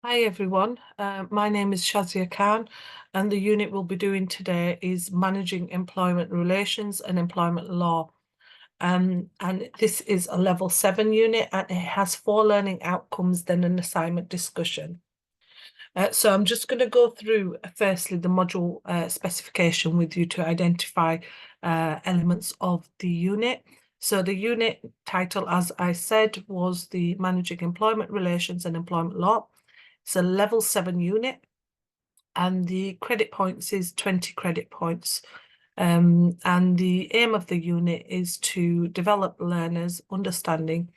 Hi everyone, my name is Shazia Khan and the unit we'll be doing today is Managing Employment Relations and Employment Law. And this is a level 7 unit and it has 4 learning outcomes, then an assignment discussion. So I'm just going to go through firstly the module specification with you to identify elements of the unit. So the unit title, as I said, was the Managing Employment Relations and Employment Law. It's a level 7 unit and the credit points is 20 credit points. And the aim of the unit is to develop learners' understanding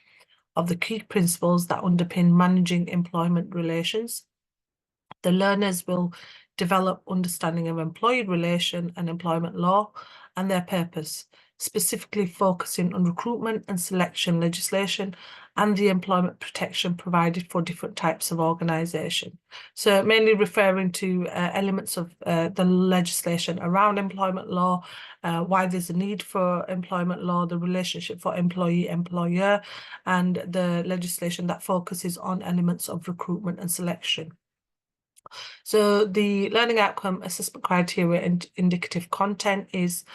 of the key principles that underpin managing employment relations. The learners will develop understanding of employee relation and employment law and their purpose, specifically focusing on recruitment and selection legislation and the employment protection provided for different types of organisation. So mainly referring to elements of the legislation around employment law, why there's a need for employment law, the relationship for employee-employer, and the legislation that focuses on elements of recruitment and selection. So the learning outcome assessment criteria and indicative content is,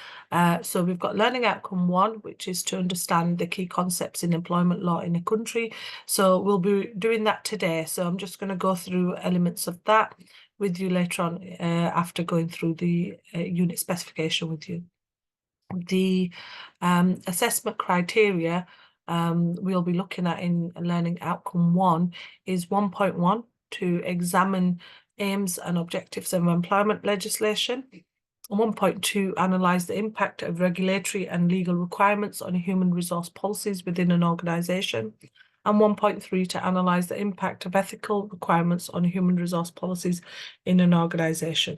so we've got learning outcome 1, which is to understand the key concepts in employment law in a country. So we'll be doing that today. So I'm just going to go through elements of that with you later on after going through the unit specification with you. The assessment criteria we'll be looking at in learning outcome 1 is 1.1 to examine aims and objectives of employment legislation. 1.2, analyse the impact of regulatory and legal requirements on human resource policies within an organisation. And 1.3, to analyse the impact of ethical requirements on human resource policies in an organisation.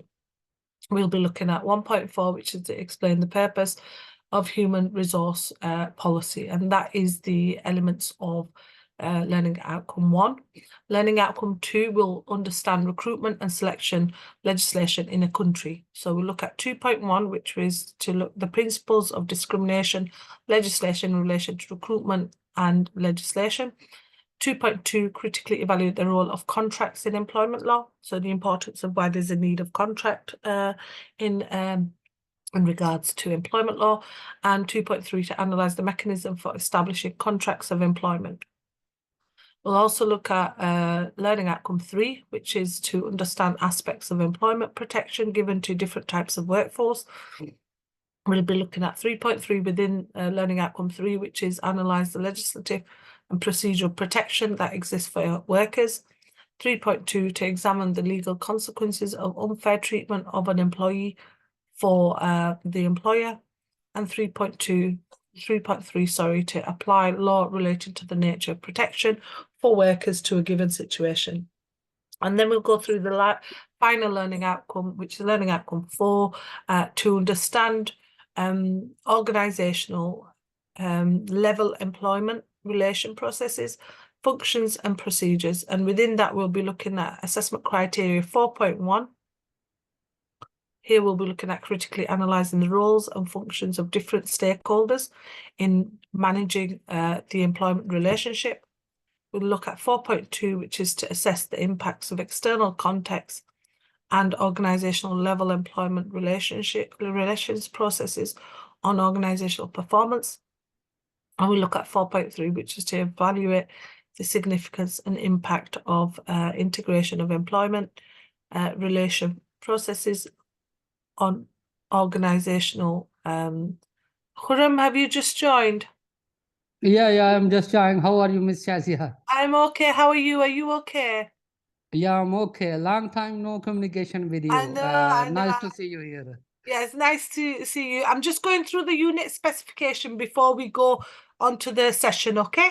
We'll be looking at 1.4, which is to explain the purpose of human resource policy, and that is the elements of learning outcome 1. Learning outcome 2 will understand recruitment and selection legislation in a country. So we'll look at 2.1, which is to look the principles of discrimination legislation in relation to recruitment and legislation. 2.2, critically evaluate the role of contracts in employment law. So the importance of why there's a need of contract in regards to employment law. And 2.3, to analyse the mechanism for establishing contracts of employment. We'll also look at learning outcome 3, which is to understand aspects of employment protection given to different types of workforce. We'll be looking at 3.3 within learning outcome 3, which is analyse the legislative and procedural protection that exists for workers. 3.2, to examine the legal consequences of unfair treatment of an employee for the employer. And 3.3, sorry, to apply law related to the nature of protection for workers to a given situation. And then we'll go through the final learning outcome, which is learning outcome 4, to understand organisational level employment relation processes, functions and procedures. And within that, we'll be looking at assessment criteria 4.1. Here we'll be looking at critically analysing the roles and functions of different stakeholders in managing the employment relationship. We'll look at 4.2, which is to assess the impacts of external context and organisational level employment relations processes on organisational performance. And we look at 4.3, which is to evaluate the significance and impact of integration of employment relation processes on organisational. Khurram, have you just joined? Yeah, I'm just trying. How are you, Miss Shazia? I'm okay. How are you? Are you okay? Yeah, I'm okay. Long time no communication with you. I know. Nice to see you here. Yeah, it's nice to see you. I'm just going through the unit specification before we go on to the session, okay?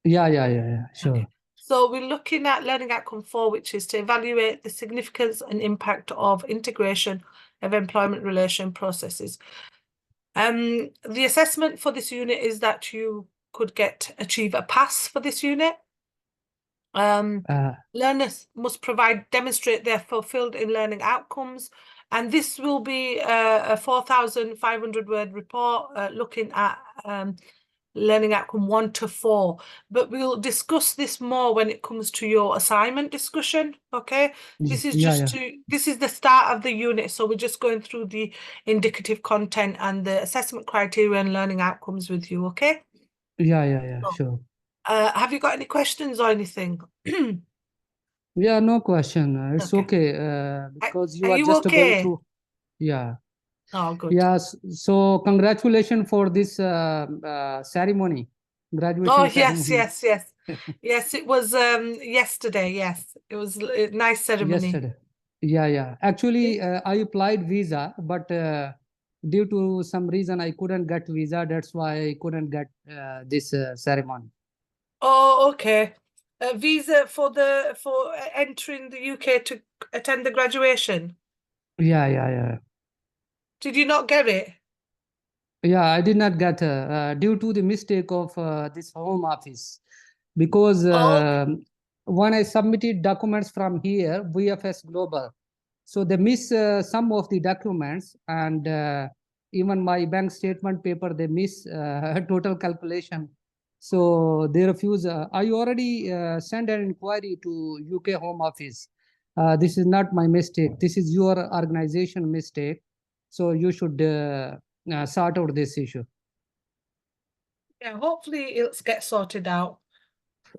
Yeah, sure. Okay. So we're looking at learning outcome 4, which is to evaluate the significance and impact of integration of employment relation processes. The assessment for this unit is that you could achieve a pass for this unit. Learners must demonstrate they're fulfilled in learning outcomes, and this will be a 4,500 word report looking at learning outcome 1 to 4. But we'll discuss this more when it comes to your assignment discussion. Okay, this is Yeah, just yeah, this is the start of the unit, so we're just going through the indicative content and the assessment criteria and learning outcomes with you. Okay, yeah, so, sure. have you got any questions or anything? Yeah, no question. It's Okay, okay because are you are you just going okay? through. Yeah. Oh, good. Yes. So congratulations for this ceremony, Oh, graduation yes, ceremony yes, yes. Yes, it was yesterday. Yes, it was a nice ceremony. yesterday. Yeah. Actually, I applied visa, but due to some reason I couldn't get visa. That's why I couldn't get this ceremony. Oh, okay. A visa for entering the UK to attend the graduation. Yeah. Did you not get it? Yeah, I did not get due to the mistake of this home office because Oh, when I submitted documents from here, VFS Global, so they miss some of the documents and even my bank statement paper, they miss total calculation. So they refuse. I already sent an inquiry to UK Home Office. This is not my mistake. This is your organization mistake. So you should sort out this issue. yeah. Hopefully, it'll get sorted out.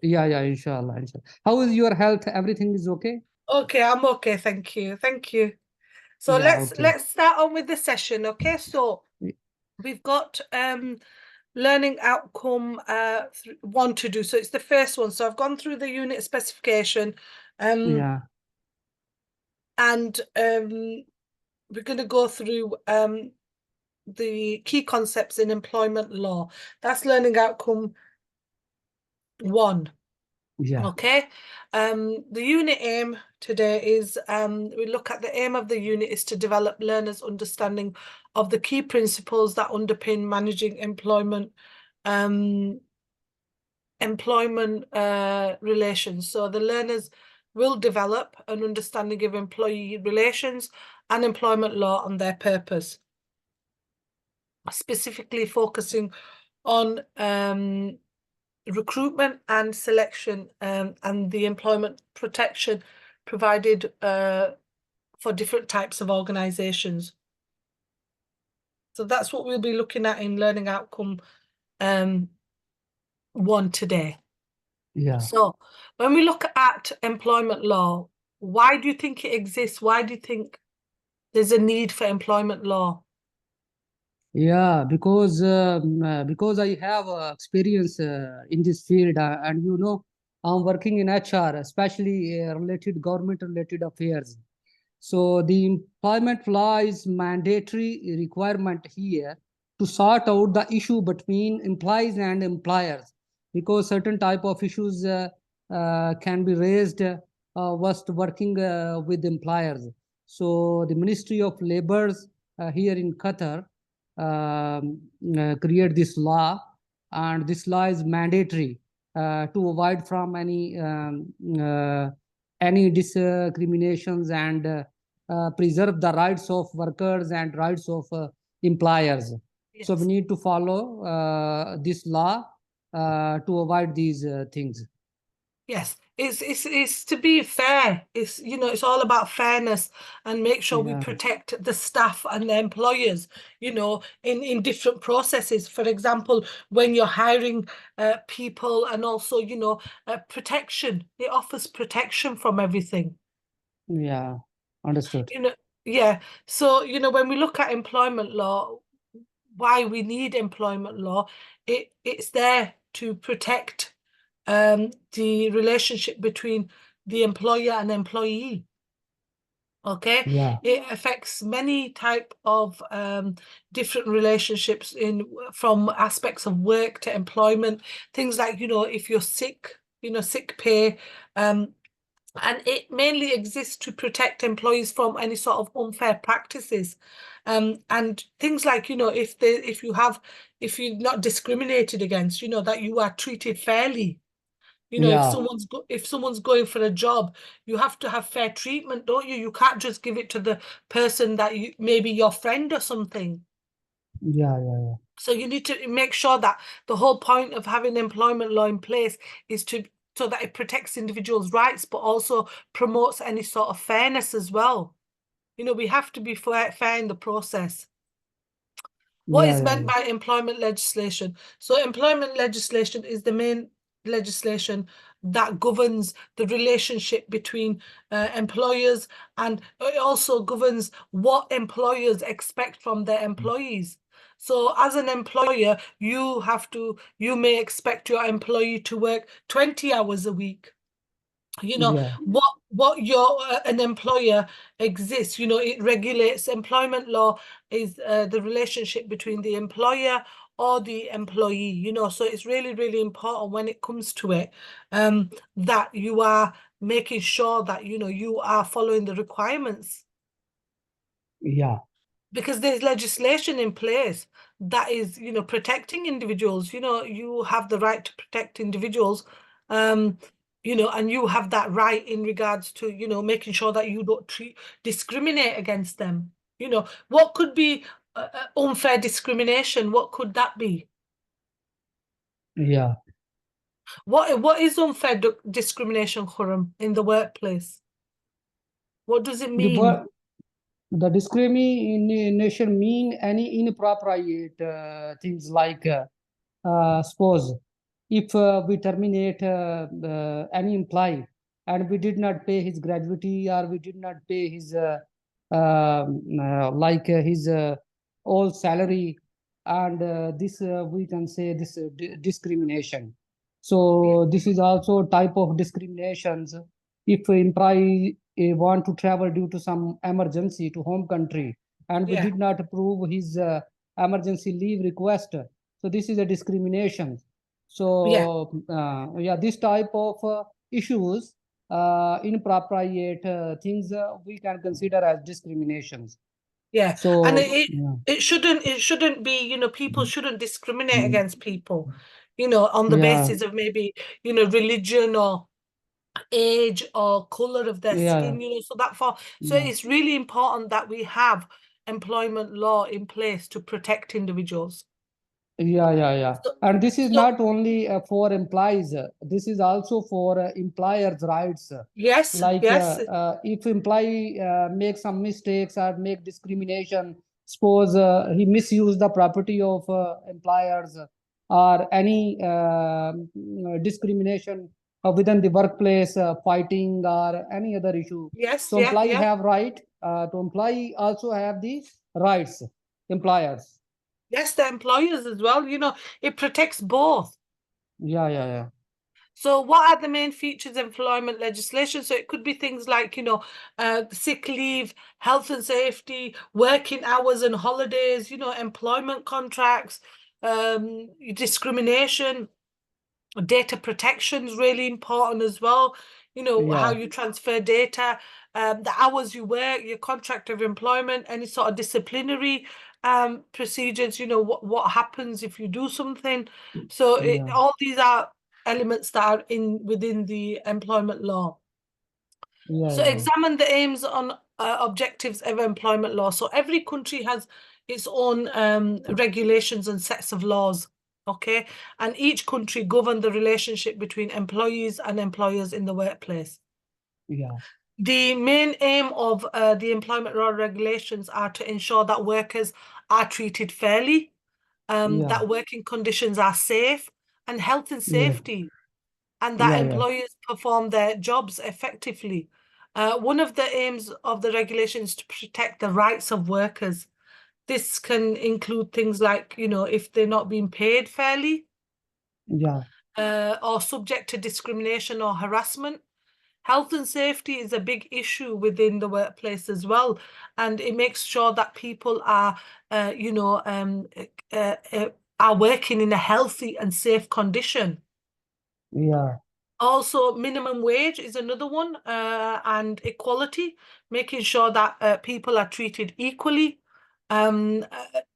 Yeah, inshallah. How is your health? Everything is okay? Okay, I'm okay. Thank you. Thank you. So Yeah, let's okay. let's start on with the session. Okay, so we've got learning outcome 1 to do. So it's the first one. So I've gone through the unit specification, Yeah, and we're going to go through the key concepts in employment law. That's learning outcome 1. yeah, Okay. The unit aim today is we look at the aim of the unit is to develop learners' understanding of the key principles that underpin managing employment relations. So the learners will develop an understanding of employee relations and employment law and their purpose, specifically focusing on recruitment and selection and the employment protection provided for different types of organizations. So that's what we'll be looking at in learning outcome 1 today. yeah. So when we look at employment law, why do you think it exists? Why do you think there's a need for employment law? Yeah, because I have experience in this field, and you know, I'm working in HR, especially related government related affairs. So the employment law is mandatory requirement here to sort out the issue between employees and employers, because certain type of issues can be raised whilst working with employers. So the Ministry of Labor's here in Qatar create this law, and this law is mandatory to avoid from any discriminations and preserve the rights of workers and rights of employers. So we Yes. need to follow this law to avoid these things. Yes, it's to be fair. It's it's all about fairness and make sure we Yeah, protect the staff and the employers, in different processes. For example, when you're hiring people and also, protection. It offers protection from everything. yeah, understood. You know, yeah. So, when we look at employment law, why we need employment law, it's there to protect the relationship between the employer and employee. Okay, Yeah, it affects many type of different relationships from aspects of work to employment, things like if you're sick, sick pay, and it mainly exists to protect employees from any sort of unfair practices, and things like if you're not discriminated against, that you are treated fairly. If yeah, someone's going for a job, you have to have fair treatment, don't you? You can't just give it to the person that maybe your friend or something. yeah. So you need to make sure that the whole point of having employment law in place is so that it protects individuals' rights, but also promotes any sort of fairness as well. You know, we have to be fair in the process. What Yeah, is yeah, meant by employment legislation? So employment legislation is the main legislation that governs the relationship between employers, and it also governs what employers expect from their employees. So as an employer, you may expect your employee to work 20 hours a week. You know, yeah, what your an employer exists, you know, it regulates. Employment law is the relationship between the employer or the employee, you know. So it's really, really important when it comes to it, that you are making sure that, you know, you are following the requirements, yeah, because there's legislation in place that is, you know, protecting individuals. You know, you have the right to protect individuals, um, you know, and you have that right in regards to, you know, making sure that you don't discriminate against them. You know, what could be unfair discrimination? What could that be? yeah. What is unfair discrimination, Khurram, in the workplace? What does it The mean? word, the discrimination mean any inappropriate things like suppose if we terminate any employee and we did not pay his gratuity, or we did not pay his his all salary, and this we can say this discrimination. Yeah, So this is also type of discriminations. If employee want to travel due to some emergency to home country and we yeah, did not approve his emergency leave request, so this is a discrimination. yeah. So yeah, this type of issues, inappropriate things, we can consider as discriminations. Yeah, and So yeah, it shouldn't be, you know, people shouldn't discriminate against people, you know, on the yeah, basis of maybe, you know, religion or age or color of their yeah, skin, you know, so yeah. it's really important that we have employment law in place to protect individuals. Yeah, yeah, yeah. So, And this is so not only for employees, this is also for employers' rights. yes, Like yes, if employee makes some mistakes or make discrimination, suppose he misuse the property of employers, or any discrimination within the workplace, fighting or any other issue. yes, So yeah, employee yeah. have right to employee also have the rights, employers. Yes, the employers as well, you know, it protects both. Yeah, yeah, yeah. So what are the main features of employment legislation? So it could be things like, you know, sick leave, health and safety, working hours and holidays, you know, employment contracts, discrimination, data protection is really important as well. You know, how Yeah, you transfer data, the hours you work, your contract of employment, any sort of disciplinary procedures, you know, what happens if you do something. So yeah, all these are elements that are within the employment law. yeah, So yeah, examine the aims on objectives of employment law. So every country has its own regulations and sets of laws. Okay, and each country govern the relationship between employees and employers in the workplace. yeah, The main aim of the employment law regulations are to ensure that workers are treated fairly, yeah, that working conditions are safe, and health and yeah, safety, and that yeah, yeah, employers perform their jobs effectively. One of the aims of the regulation is to protect the rights of workers. This can include things like, you know, if they're not being paid fairly, yeah, or subject to discrimination or harassment. Health and safety is a big issue within the workplace as well, and it makes sure that people are, you know, are working in a healthy and safe condition. yeah, Also, minimum wage is another one, and equality, making sure that people are treated equally. Another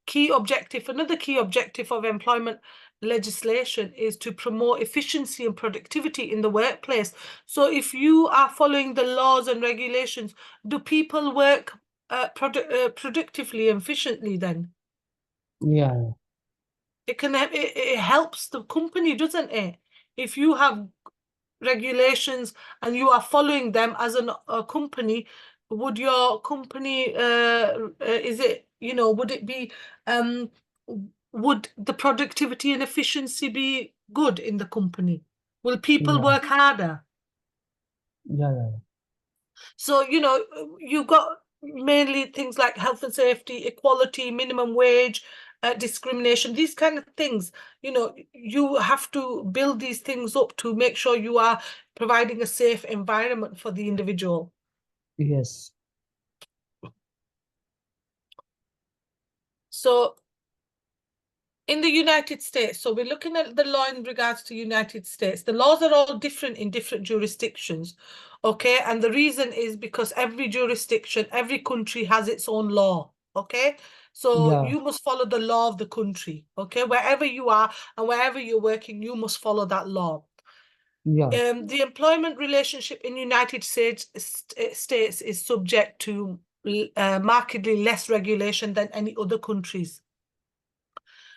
key objective of employment legislation is to promote efficiency and productivity in the workplace. So if you are following the laws and regulations, do people work productively and efficiently then? yeah, it helps the company, doesn't it? If you have regulations and you are following them as a company, would your company is it, would it be would the productivity and efficiency be good in the company? Will people Yeah. work harder? Yeah. So, you've got mainly things like health and safety, equality, minimum wage, discrimination, these kind of things. You have to build these things up to make sure you are providing a safe environment for the individual. Yes. So in the United States, so we're looking at the law in regards to United States. The laws are all different in different jurisdictions, okay? And the reason is because every jurisdiction, every country has its own law, okay? So Yeah. you must follow the law of the country, okay? Wherever you are and wherever you're working, you must follow that law. Yeah. The employment relationship in United States is subject to markedly less regulation than any other countries,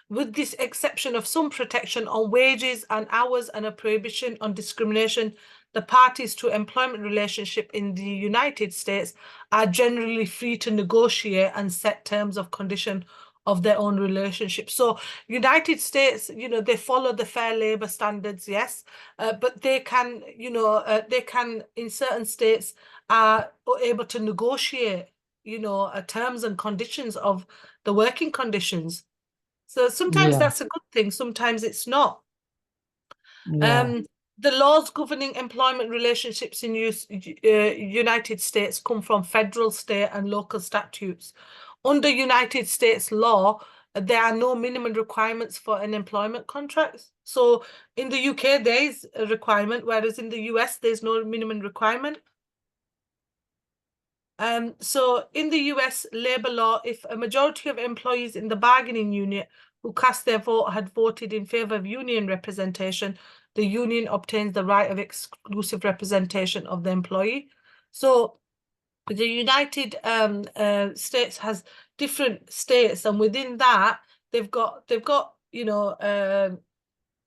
with this exception of some protection on wages and hours and a prohibition on discrimination. The parties to employment relationship in the United States are generally free to negotiate and set terms of condition of their own relationship. So United States, they follow the fair labor standards, yes, but they can, in certain states are able to negotiate, terms and conditions of the working conditions. So sometimes Yeah. that's a good thing, sometimes it's not. Yeah. The laws governing employment relationships in United States come from federal, state, and local statutes. Under United States law, there are no minimum requirements for an employment contract. So in the UK, there is a requirement, whereas in the US, there's no minimum requirement. So in the US labor law, if a majority of employees in the bargaining unit who cast their vote had voted in favor of union representation, the union obtains the right of exclusive representation of the employee. So the United States has different states, and within that, they've got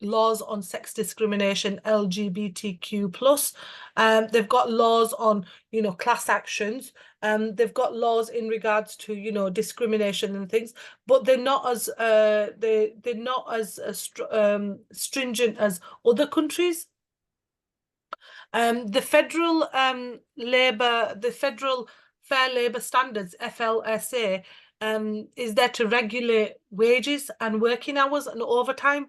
laws on sex discrimination, LGBTQ plus. They've got laws on, class actions. They've got laws in regards to, discrimination and things, but they're not as they're not as stringent as other countries. The federal Fair Labor Standards, FLSA, is there to regulate wages and working hours and overtime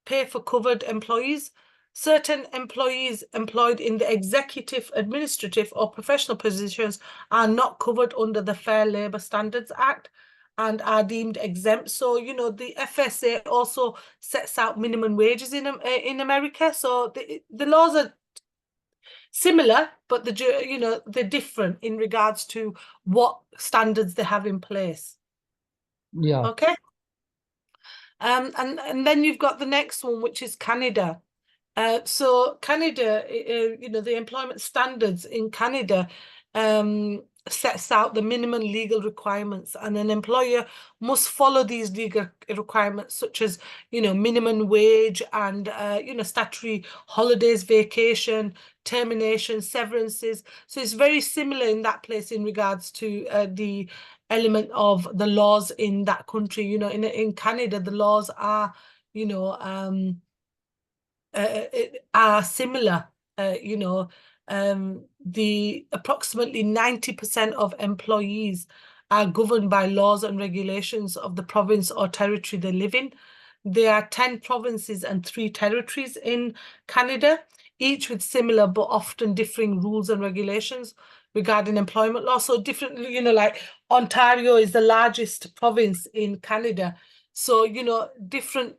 pay for covered employees. Certain employees employed in the executive, administrative, or professional positions are not covered under the Fair Labor Standards Act and are deemed exempt. So, the FSA also sets out minimum wages in America. So the laws are similar, but they're different in regards to what standards they have in place. Yeah. Okay. And then you've got the next one, which is Canada. So Canada, the employment standards in Canada sets out the minimum legal requirements, and an employer must follow these legal requirements, such as, minimum wage and, statutory holidays, vacation, termination, severances. So it's very similar in that place in regards to the element of the laws in that country. In Canada, the laws are, are similar. The approximately 90% of employees are governed by laws and regulations of the province or territory they live in. There are 10 provinces and 3 territories in Canada, each with similar but often differing rules and regulations regarding employment law. So different, like Ontario is the largest province in Canada. So, different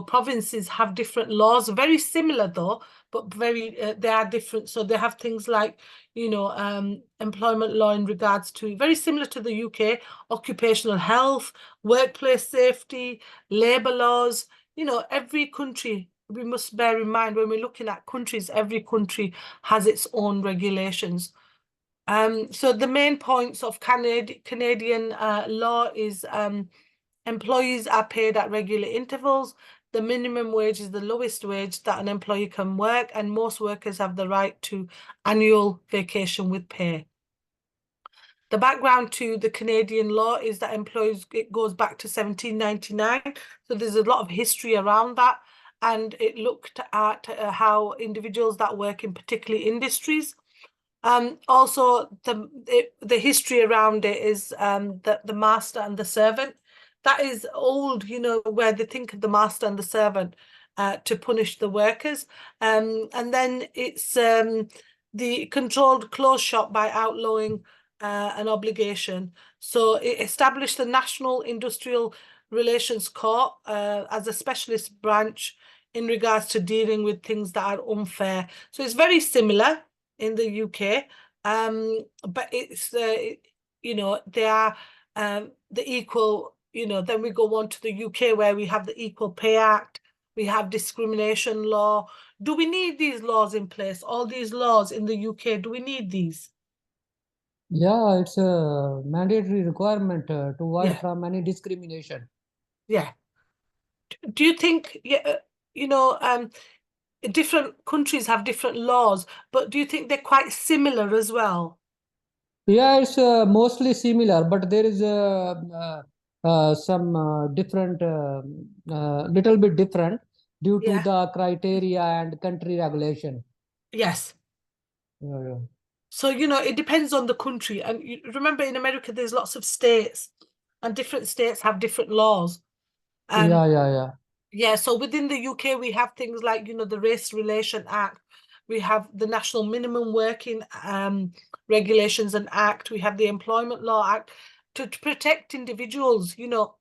provinces have different laws, very similar though, but they are different. So they have things like, employment law in regards to, very similar to the UK, occupational health, workplace safety, labor laws. Every country, we must bear in mind when we're looking at countries, every country has its own regulations. So the main points of Canadian law is Employees are paid at regular intervals. The minimum wage is the lowest wage that an employee can work, and most workers have the right to annual vacation with pay. The background to the Canadian law is that it goes back to 1799. So there's a lot of history around that. And it looked at how individuals that work in particular industries. Also, the history around it is the master and the servant. That is old, you know, where they think of the master and the servant to punish the workers. And then it's the controlled close shop by outlawing an obligation. So it established the National Industrial Relations Court as a specialist branch in regards to dealing with things that are unfair. So it's very similar in the UK, but it's you know, they are the equal. You know, then we go on to the UK where we have the Equal Pay Act, we have discrimination law. Do we need these laws in place? All these laws in the UK, do we need these? Yeah, it's a mandatory requirement to avoid Yeah, from any discrimination. yeah. Do you think, yeah, you know, different countries have different laws, but do you think they're quite similar as well? Yeah, it's mostly similar, but there is some different, little bit different due to Yeah. the criteria and country regulation. Yes. Yeah, yeah. So, you know, it depends on the country. And you remember in America, there's lots of states, and different states have different laws. Yeah, yeah, yeah. Yeah, so within the UK, we have things like, you know, the Race Relation Act, we have the National Minimum Working Regulations and Act, we have the Employment Law Act to protect individuals, you know,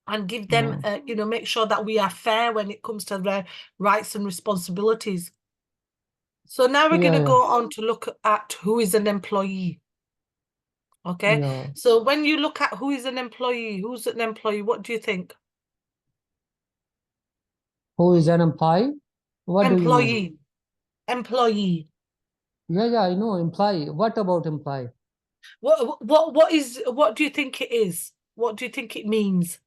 and give them, Yeah, you know, make sure that we are fair when it comes to their rights and responsibilities. So now we're going yeah, to yeah, go on to look at who is an employee. Okay, yeah. so when you look at who is an employee, who's an employee, what do you think? Who is an employee? What do you mean? Employee, employee. Yeah, yeah, I know employee. What about employee? What do you think it is? What do you think it means?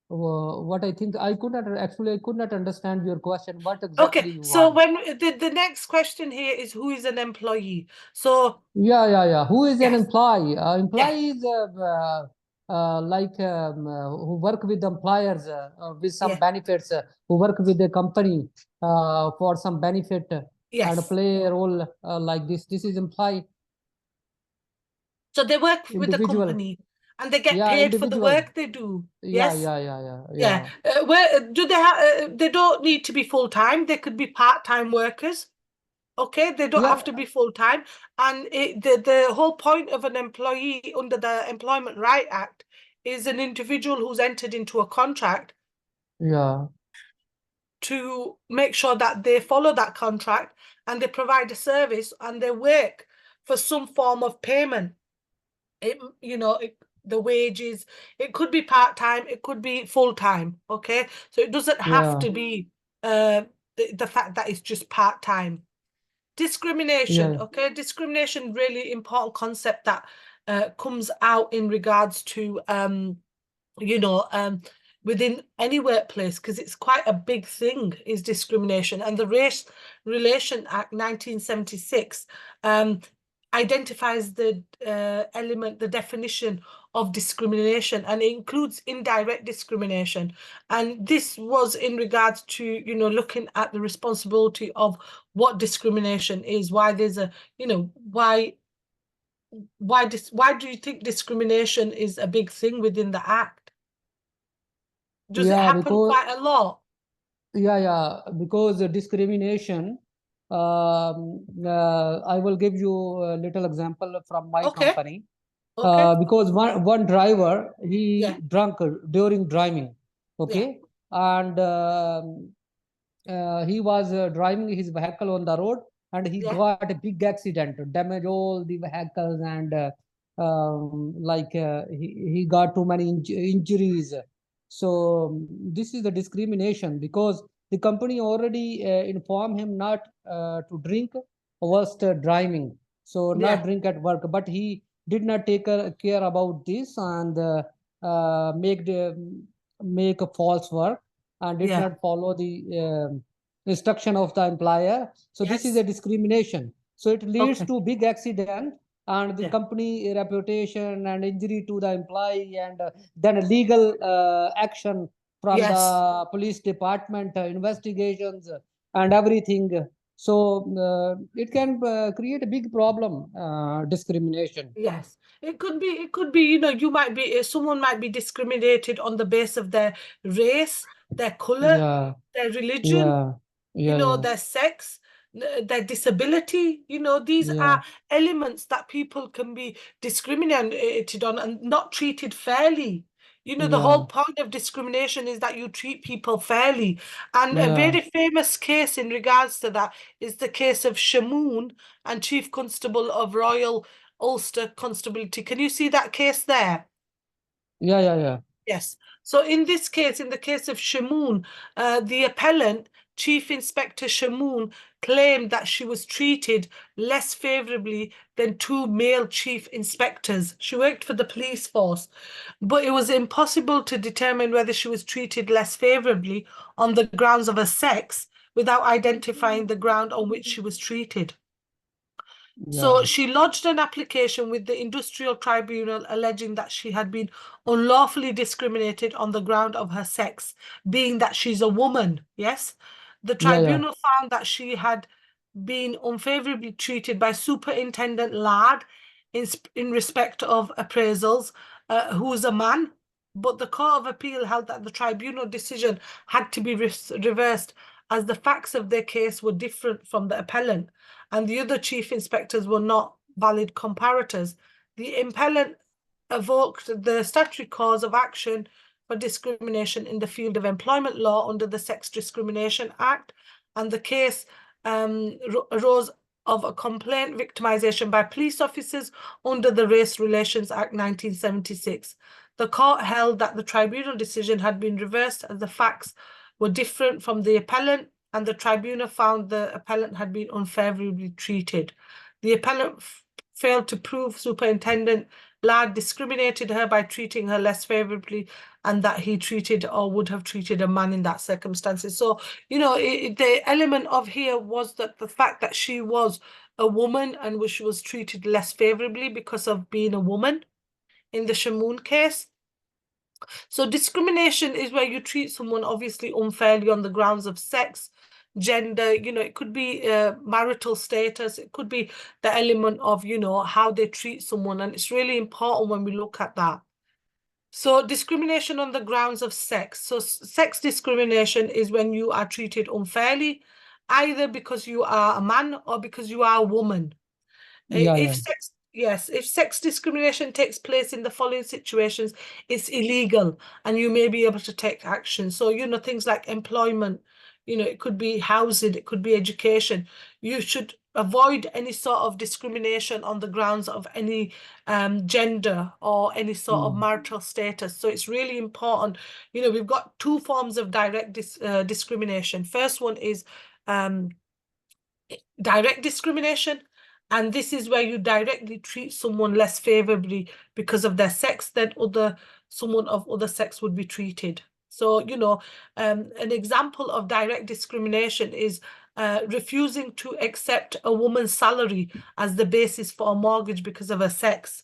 What I think I could not actually I could not understand your question. What Okay, exactly you so want? when the next question here is who is an employee? So Yeah, yeah, yeah. Who is an yes, employee? yeah, Employee is like who work with employers with some yeah, benefits, who work with the company for some benefit and yes. play a role like this. This is employee, So they work with the individual. company and they get Yeah, paid for the individual. work they do. Yeah, Yes. yeah, yeah, yeah, Yeah. yeah. Where do they have? They don't need to be full time. They could be part-time workers. Okay, they don't have Yeah, to be full time. And the whole point of an employee under the Employment Right Act is an individual who's entered into a contract yeah, to make sure that they follow that contract and they provide a service and they work for some form of payment. You know, the wages, it could be part-time, it could be full-time. Okay, so it doesn't have yeah, to be the fact that it's just part-time. Discrimination, yeah, okay? Discrimination, really important concept that comes out in regards to you know, within any workplace, because it's quite a big thing, is discrimination. And the Race Relation Act 1976 identifies the element, the definition of discrimination, and it includes indirect discrimination. And this was in regards to, you know, looking at the responsibility of what discrimination is, why there's a, you know, why do you think discrimination is a big thing within the act? Does it yeah. happen Because quite a lot? yeah, yeah, because the discrimination, I will give you a little example from my Okay, company. okay, Because one driver, yeah, he drunk during driving, yeah, okay, and he was driving his vehicle on the road, and he yeah, got a big accident, damage all the vehicles, and he got too many injuries. So this is the discrimination, because the company already informed him not to drink whilst driving, so not yeah, drink at work, but he did not take care about this, and make a false work and did Yeah. not follow the instruction of the employer. So this is a Yes. discrimination. So it leads Okay. to big accident and the Yeah. company reputation and injury to the employee, and then legal action from Yes. the police department, investigations and everything. So it can create a big problem, discrimination. Yes. It could be, you know, someone might be discriminated on the basis of their race, their color, Yeah, their religion, yeah, you yeah, know, yeah, their sex, their disability. You know, these yeah, are elements that people can be discriminated on and not treated fairly. You know, the yeah, whole point of discrimination is that you treat people fairly. And a yeah, very famous case in regards to that is the case of Shamoon and Chief Constable of Royal Ulster Constabulary. Can you see that case there? yeah, yeah, yeah, Yes. So in this case, in the case of Shamoon, the appellant, Chief Inspector Shamoon, claimed that she was treated less favorably than two male chief inspectors. She worked for the police force, but it was impossible to determine whether she was treated less favorably on the grounds of her sex without identifying the ground on which she was treated. So yeah, she lodged an application with the Industrial Tribunal alleging that she had been unlawfully discriminated on the ground of her sex, being that she's a woman. Yes. The yeah, yeah, tribunal found that she had been unfavorably treated by Superintendent Ladd in respect of appraisals, who was a man. But the Court of Appeal held that the tribunal decision had to be reversed as the facts of their case were different from the appellant, and the other chief inspectors were not valid comparators. The appellant evoked the statutory cause of action for discrimination in the field of employment law under the Sex Discrimination Act, and the case arose of a complaint victimization by police officers under the Race Relations Act 1976. The court held that the tribunal decision had been reversed as the facts were different from the appellant, and the tribunal found the appellant had been unfavorably treated. The appellant failed to prove Superintendent Ladd discriminated her by treating her less favorably, and that he treated or would have treated a man in that circumstances. So, you know, the element of here was that the fact that she was a woman and she was treated less favorably because of being a woman in the Shamoon case. So discrimination is where you treat someone obviously unfairly on the grounds of sex, gender, you know, it could be marital status, it could be the element of, you know, how they treat someone. And it's really important when we look at that. So discrimination on the grounds of sex. So sex discrimination is when you are treated unfairly, either because you are a man or because you are a woman. yeah, yeah, If sex discrimination takes place in the following situations, it's illegal and you may be able to take action. So, you know, things like employment, you know, it could be housing, it could be education. You should avoid any sort of discrimination on the grounds of any gender or any sort of marital status. So it's really important. You know, we've got two forms of direct discrimination. First one is direct discrimination, and this is where you directly treat someone less favorably because of their sex than someone of other sex would be treated. So, you know, an example of direct discrimination is refusing to accept a woman's salary as the basis for a mortgage because of her sex,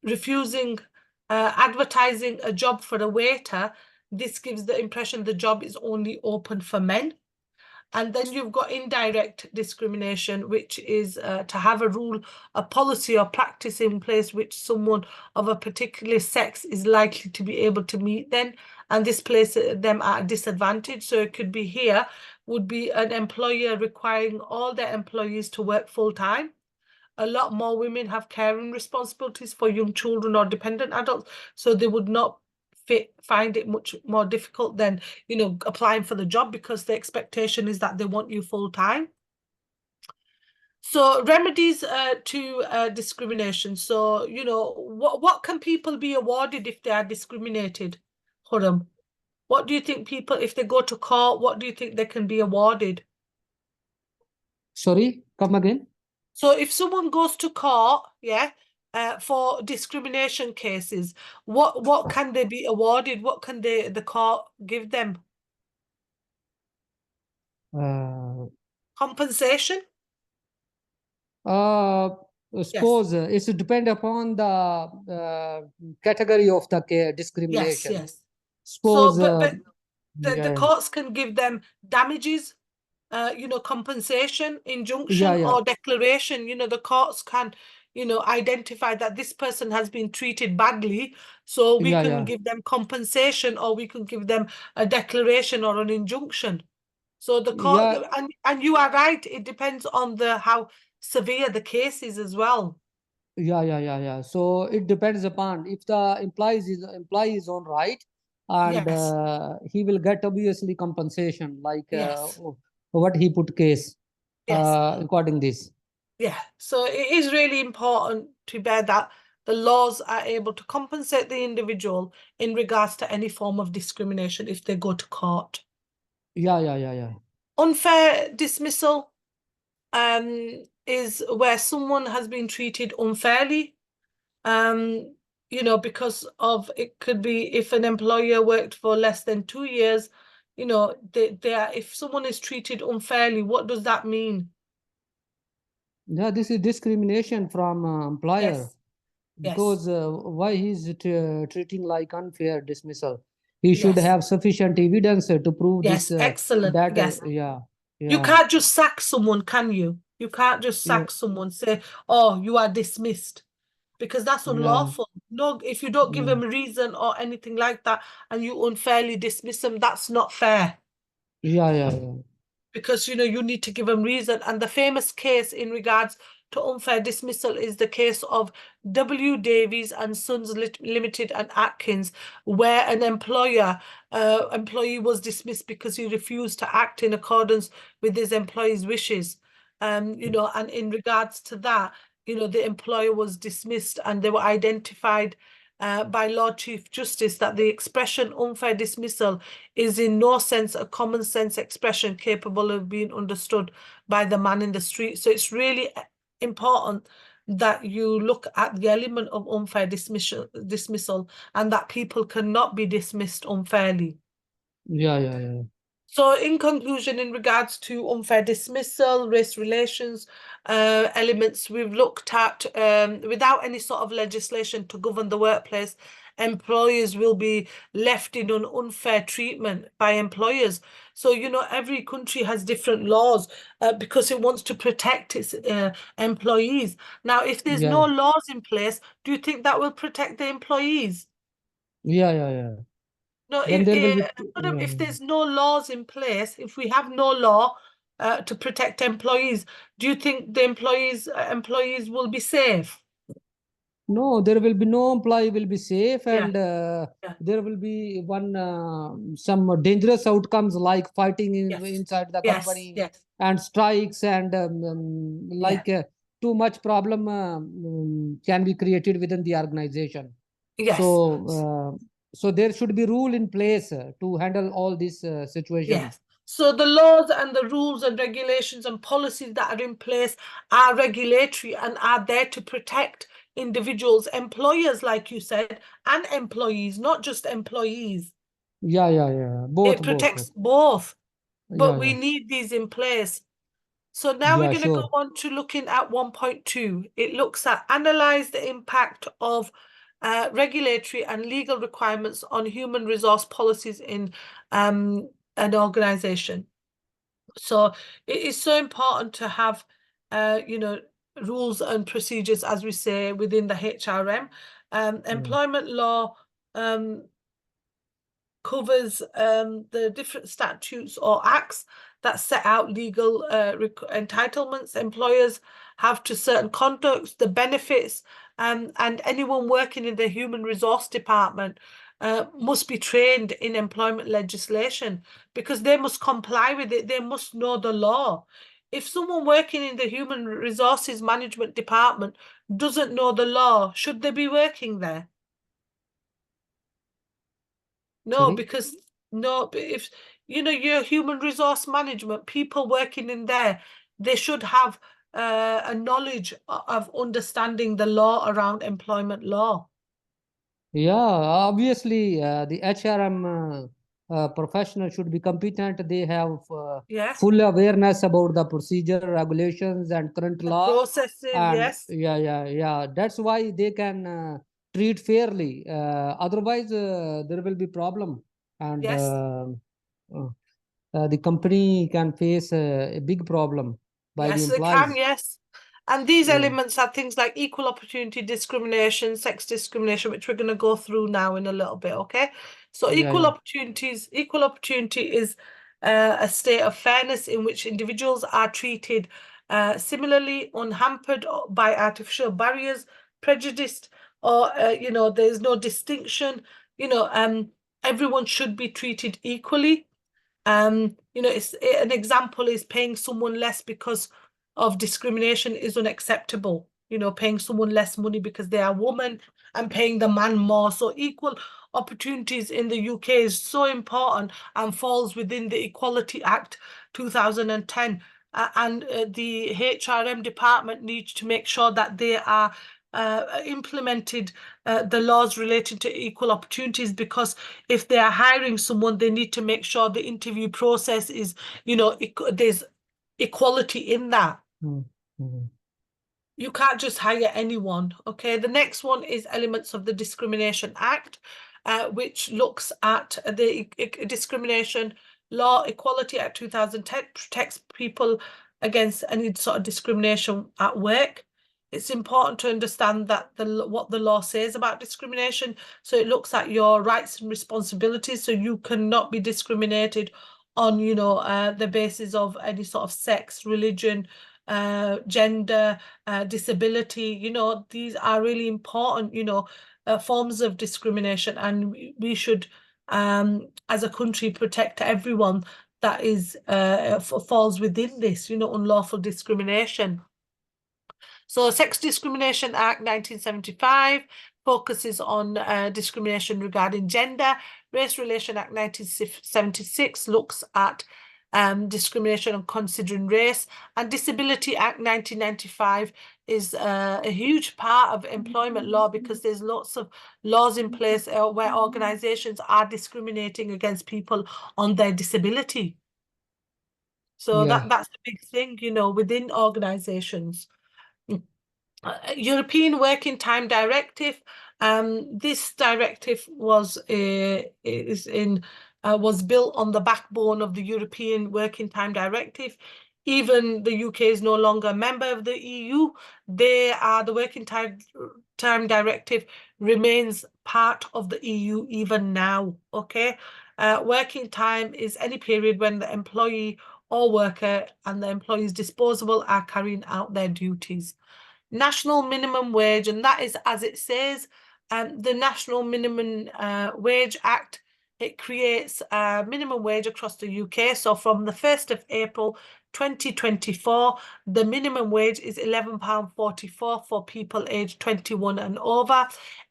refusing advertising a job for a waiter. This gives the impression the job is only open for men. And then you've got indirect discrimination, which is to have a rule, a policy or practice in place which someone of a particular sex is likely to be able to meet then, and this places them at a disadvantage. So it could be here, would be an employer requiring all their employees to work full time. A lot more women have caring responsibilities for young children or dependent adults, so they would not find it much more difficult than, you know, applying for the job because the expectation is that they want you full time. So remedies to discrimination. So, you know, what can people be awarded if they are discriminated? Khurram, what do you think people, if they go to court, what do you think they can be awarded? Sorry, come again. So if someone goes to court, yeah, for discrimination cases, what can they be awarded? What can the court give them? Compensation? Suppose it's depend upon the category of the discrimination. Yes. Suppose, So, but the yeah, courts can give them damages, compensation, injunction, yeah. or declaration. The courts can, identify that this person has been treated badly, so we can give them compensation, or we can give them a declaration or an injunction. So the court, Yeah. and you are right, it depends on how severe the case is as well. Yeah. So it depends upon if the employee is on right, and Yes. he will get obviously compensation, like Yes. what he put case Yes. according this. Yeah. So it is really important to bear that the laws are able to compensate the individual in regards to any form of discrimination if they go to court. Yeah. Unfair dismissal is where someone has been treated unfairly. Because of, it could be if an employer worked for less than 2 years, if someone is treated unfairly, what does that mean? Yeah, this is discrimination from employer, Yes. because why he's treating like unfair dismissal? He should Yes. have sufficient evidence to prove Yes. this. Excellent. That Yes. yeah. You can't just sack someone, can you? You can't just Yeah. sack someone, say, oh, you are dismissed, because that's unlawful. No, if you don't give them a reason or anything like that, and you unfairly dismiss them, that's not fair. Yeah. Because you need to give them reason. And the famous case in regards to unfair dismissal is the case of W. Davies and Sons Limited and Atkins, where an employee was dismissed because he refused to act in accordance with his employee's wishes. And in regards to that, the employer was dismissed, and they were identified by Lord Chief Justice that the expression unfair dismissal is in no sense a common sense expression capable of being understood by the man in the street. So it's really important that you look at the element of unfair dismissal, and that people cannot be dismissed unfairly. Yeah. So in conclusion, in regards to unfair dismissal, race relations elements, we've looked at, without any sort of legislation to govern the workplace, employers will be left in an unfair treatment by employers. So, every country has different laws because it wants to protect its employees. Now, if there's no laws in place, do you think that will protect the employees? Yeah. No, Then there will be if there's no laws in place, if we have no law to protect employees, do you think the employees will be safe? no, there will be no employee will be safe, Yeah. and there will be some dangerous outcomes like fighting inside the company, and strikes, and like too much problem can be created within the organization. Yes. So there should be rule in place to handle all these situations. Yes. So the laws and the rules and regulations and policies that are in place are regulatory and are there to protect individuals, employers, like you said, and employees, not just employees. Yeah. Both. It protects both, but we Yeah. need these in place. So now we're going to go on to looking at 1.2. It looks at analyze the impact of regulatory and legal requirements on human resource policies in an organization. So it is so important to have, rules and procedures, as we say, within the HRM. Employment law covers the different statutes or acts that set out legal entitlements employers have to certain conducts, the benefits, and anyone working in the human resource department must be trained in employment legislation, because they must comply with it. They must know the law. If someone working in the human resources management department doesn't know the law, should they be working there? No, because if your human resource management, people working in there, they should have a knowledge of understanding the law around employment law. Yeah, obviously, the HRM professional should be competent. They have Yes. full awareness about the procedure, regulations, and current The law. processes, And yes. yeah. That's why they can treat fairly. Otherwise, there will be problem, and Yes. the company can face a big problem by the Yes, they employees. can, yes. And these Yeah. elements are things like equal opportunity discrimination, sex discrimination, which we're going to go through now in a little bit, okay? So Yeah, equal yeah. equal opportunity is a state of fairness in which individuals are treated similarly, unhampered by artificial barriers, prejudiced, or, there's no distinction. Everyone should be treated equally. It's an example is paying someone less because of discrimination is unacceptable. Paying someone less money because they are a woman and paying the man more. So equal opportunities in the UK is so important and falls within the Equality Act 2010. The HRM department needs to make sure that they are implemented the laws relating to equal opportunities, because if they are hiring someone, they need to make sure the interview process is, there's equality in that. Mm-hmm. You can't just hire anyone. Okay, the next one is elements of the Discrimination Act, which looks at the Discrimination Law Equality Act 2010, protects people against any sort of discrimination at work. It's important to understand that what the law says about discrimination. So it looks at your rights and responsibilities. So you cannot be discriminated on, the basis of any sort of sex, religion, gender, disability. These are really important, forms of discrimination, and we should, as a country, protect everyone that is falls within this, unlawful discrimination. So Sex Discrimination Act 1975 focuses on discrimination regarding gender. Race Relation Act 1976 looks at discrimination on considering race. And Disability Act 1995 is a huge part of employment law, because there's lots of laws in place where organizations are discriminating against people on their disability. So Yeah. that's the big thing, within organizations. European Working Time Directive. This directive was built on the backbone of the European Working Time Directive. Even the UK is no longer a member of the EU. The Working Time Directive remains part of the EU even now. Okay, working time is any period when the employee or worker and the employee's disposable are carrying out their duties. National minimum wage, and that is as it says. The National Minimum Wage Act, it creates a minimum wage across the UK. So from the 1st of April 2024, the minimum wage is £11.44 for people aged 21 and over,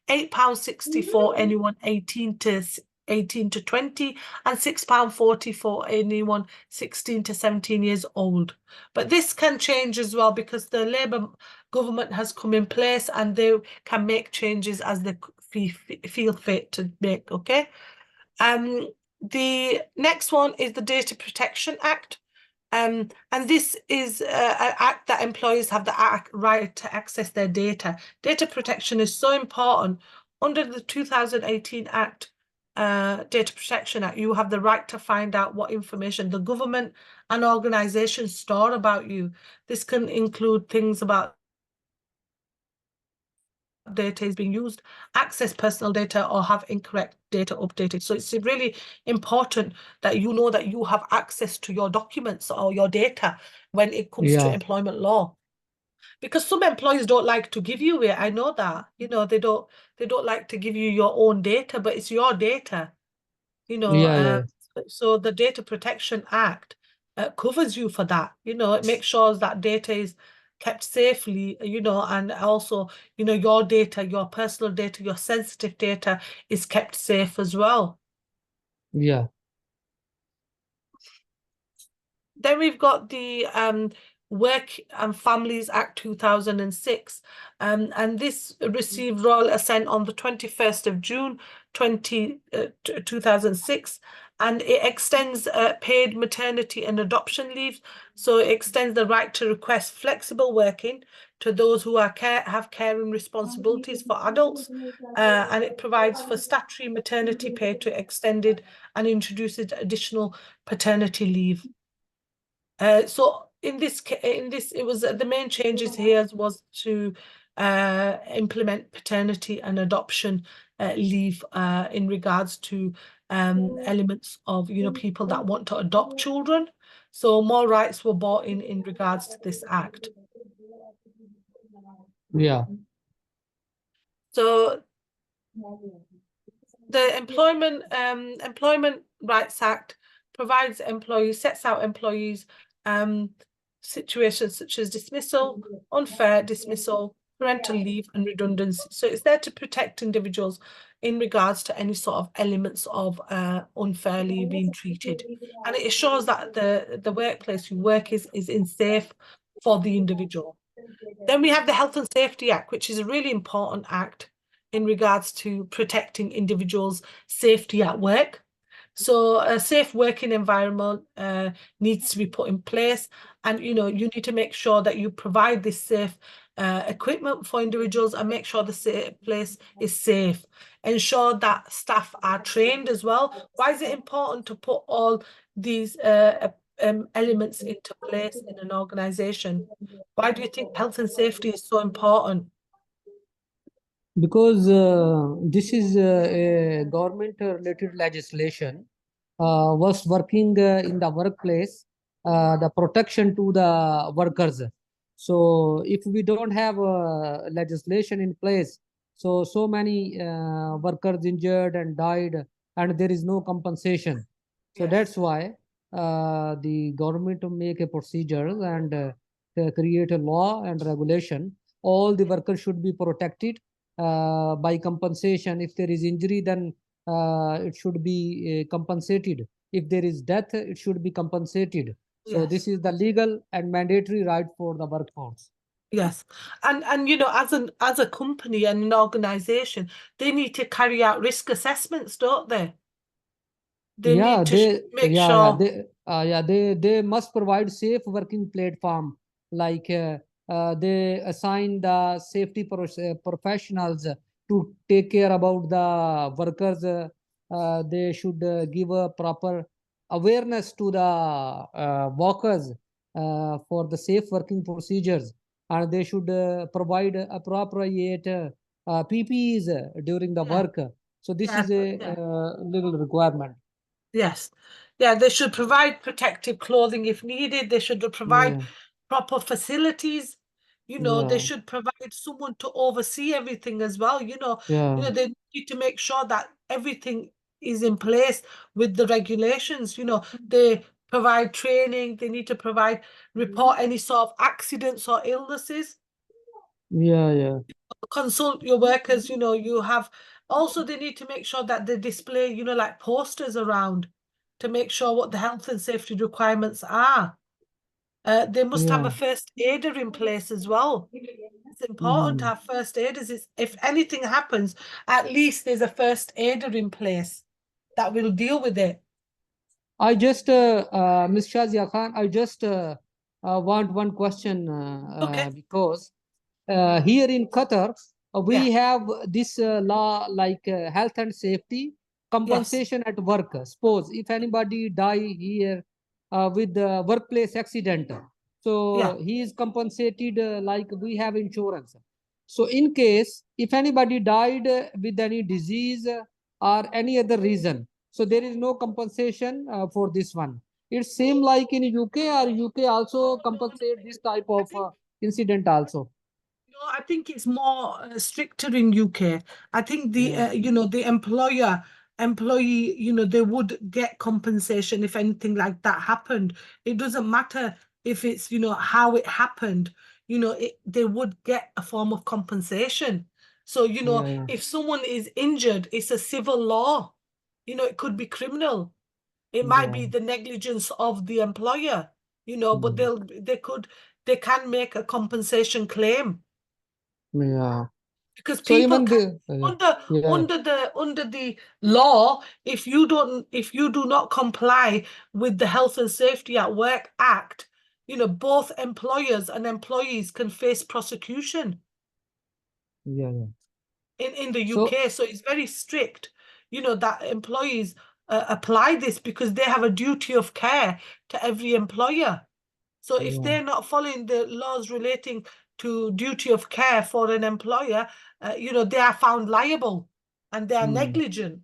£8.60 anyone 18 to 20, and £6.40 for anyone 16 to 17 years old. But this can change as well, because the Labour government has come in place and they can make changes as they feel fit to make. Okay. The next one is the Data Protection Act. And this is an act that employers have the right to access their data. Data protection is so important. Under the 2018 Act, Data Protection Act, you have the right to find out what information the government and organizations store about you. This can include things about data is being used, access personal data, or have incorrect data updated. So it's really important that you know that you have access to your documents or your data when it comes to employment law. Because some employees don't like to give you it. I know that. They don't like to give you your own data, but it's your data. So the Data Protection Act covers you for that. It makes sure that data is kept safely, and also, your data, your personal data, your sensitive data is kept safe as well. Yeah. Then we've got the Work and Families Act 2006, and this received royal assent on the 21st of June 2006, and it extends paid maternity and adoption leave. So it extends the right to request flexible working to those who have caring responsibilities for adults, and it provides for statutory maternity pay to extended and introduces additional paternity leave. So in this, it was the main changes here was to implement paternity and adoption leave in regards to elements of people that want to adopt children. So more rights were brought in regards to this act. Yeah. So the Employment Rights Act provides employees, sets out employees situations such as dismissal, unfair dismissal, parental leave, and redundancy. So it's there to protect individuals in regards to any sort of elements of unfairly being treated, and it ensures that the workplace you work is in safe for the individual. Then we have the Health and Safety Act, which is a really important act in regards to protecting individuals' safety at work. So a safe working environment needs to be put in place, and you need to make sure that you provide this safe equipment for individuals and make sure the place is safe. Ensure that staff are trained as well. Why is it important to put all these elements into place in an organization? Why do you think health and safety is so important? Because this is a government related legislation was working in the workplace, the protection to the workers. So if we don't have legislation in place, so many workers injured and died, and there is no compensation. So Yes. that's why the government to make a procedure and create a law and regulation. All the workers should be protected by compensation. If there is injury, then it should be compensated. If there is death, it should be compensated. So Yes. this is the legal and mandatory right for the workforce. Yes, and as a company and an organization, they need to carry out risk assessments, don't they? They Yeah, need to make sure. they must provide safe working platform. Like they assign the safety professionals to take care about the workers. They should give a proper awareness to the workers for the safe working procedures, and they should provide appropriate PPEs during the Yeah, work. So this yeah, is a yeah. legal requirement. Yes. Yeah, they should provide protective clothing if needed. They should provide Yeah, proper facilities. They yeah, should provide someone to oversee everything as well. yeah, They need to make sure that everything is in place with the regulations. They provide training. They need to report any sort of accidents or illnesses. yeah. Consult your workers. You have also, they need to make sure that they display, like posters around to make sure what the health and safety requirements are. They must have a Yeah. first aider in place as well. It's important to Mhm. have first aiders. If anything happens, at least there's a first aider in place that will deal with it. I just, Ms. Shazia Khan, I just want one question Okay. because here in Qatar, Yeah. we have this law like health and safety Yes. compensation at work. Suppose if anybody die here with the workplace accident, Yeah. so he is compensated like we have insurance. So in case if anybody died with any disease or any other reason, so there is no compensation for this one. It seems like in UK or UK also compensate this type I of think incident also. No, I think it's more stricter in UK. I think the Yeah, the employee, they would get compensation if anything like that happened. It doesn't matter if it's how it happened. They would get a form of compensation. So yeah, if someone is injured, it's a civil law. It could be criminal. It might yeah. be the negligence of the employer. But Mm. they could they can make a compensation claim. Yeah. Because So people even can the yeah, under the law, if you do not comply with the Health and Safety at Work Act, both employers and employees can face prosecution yeah. in the So UK. So it's very strict, that employees apply this because they have a duty of care to every employer. So if yeah. they're not following the laws relating to duty of care for an employer, they are found liable and they are Hmm. negligent.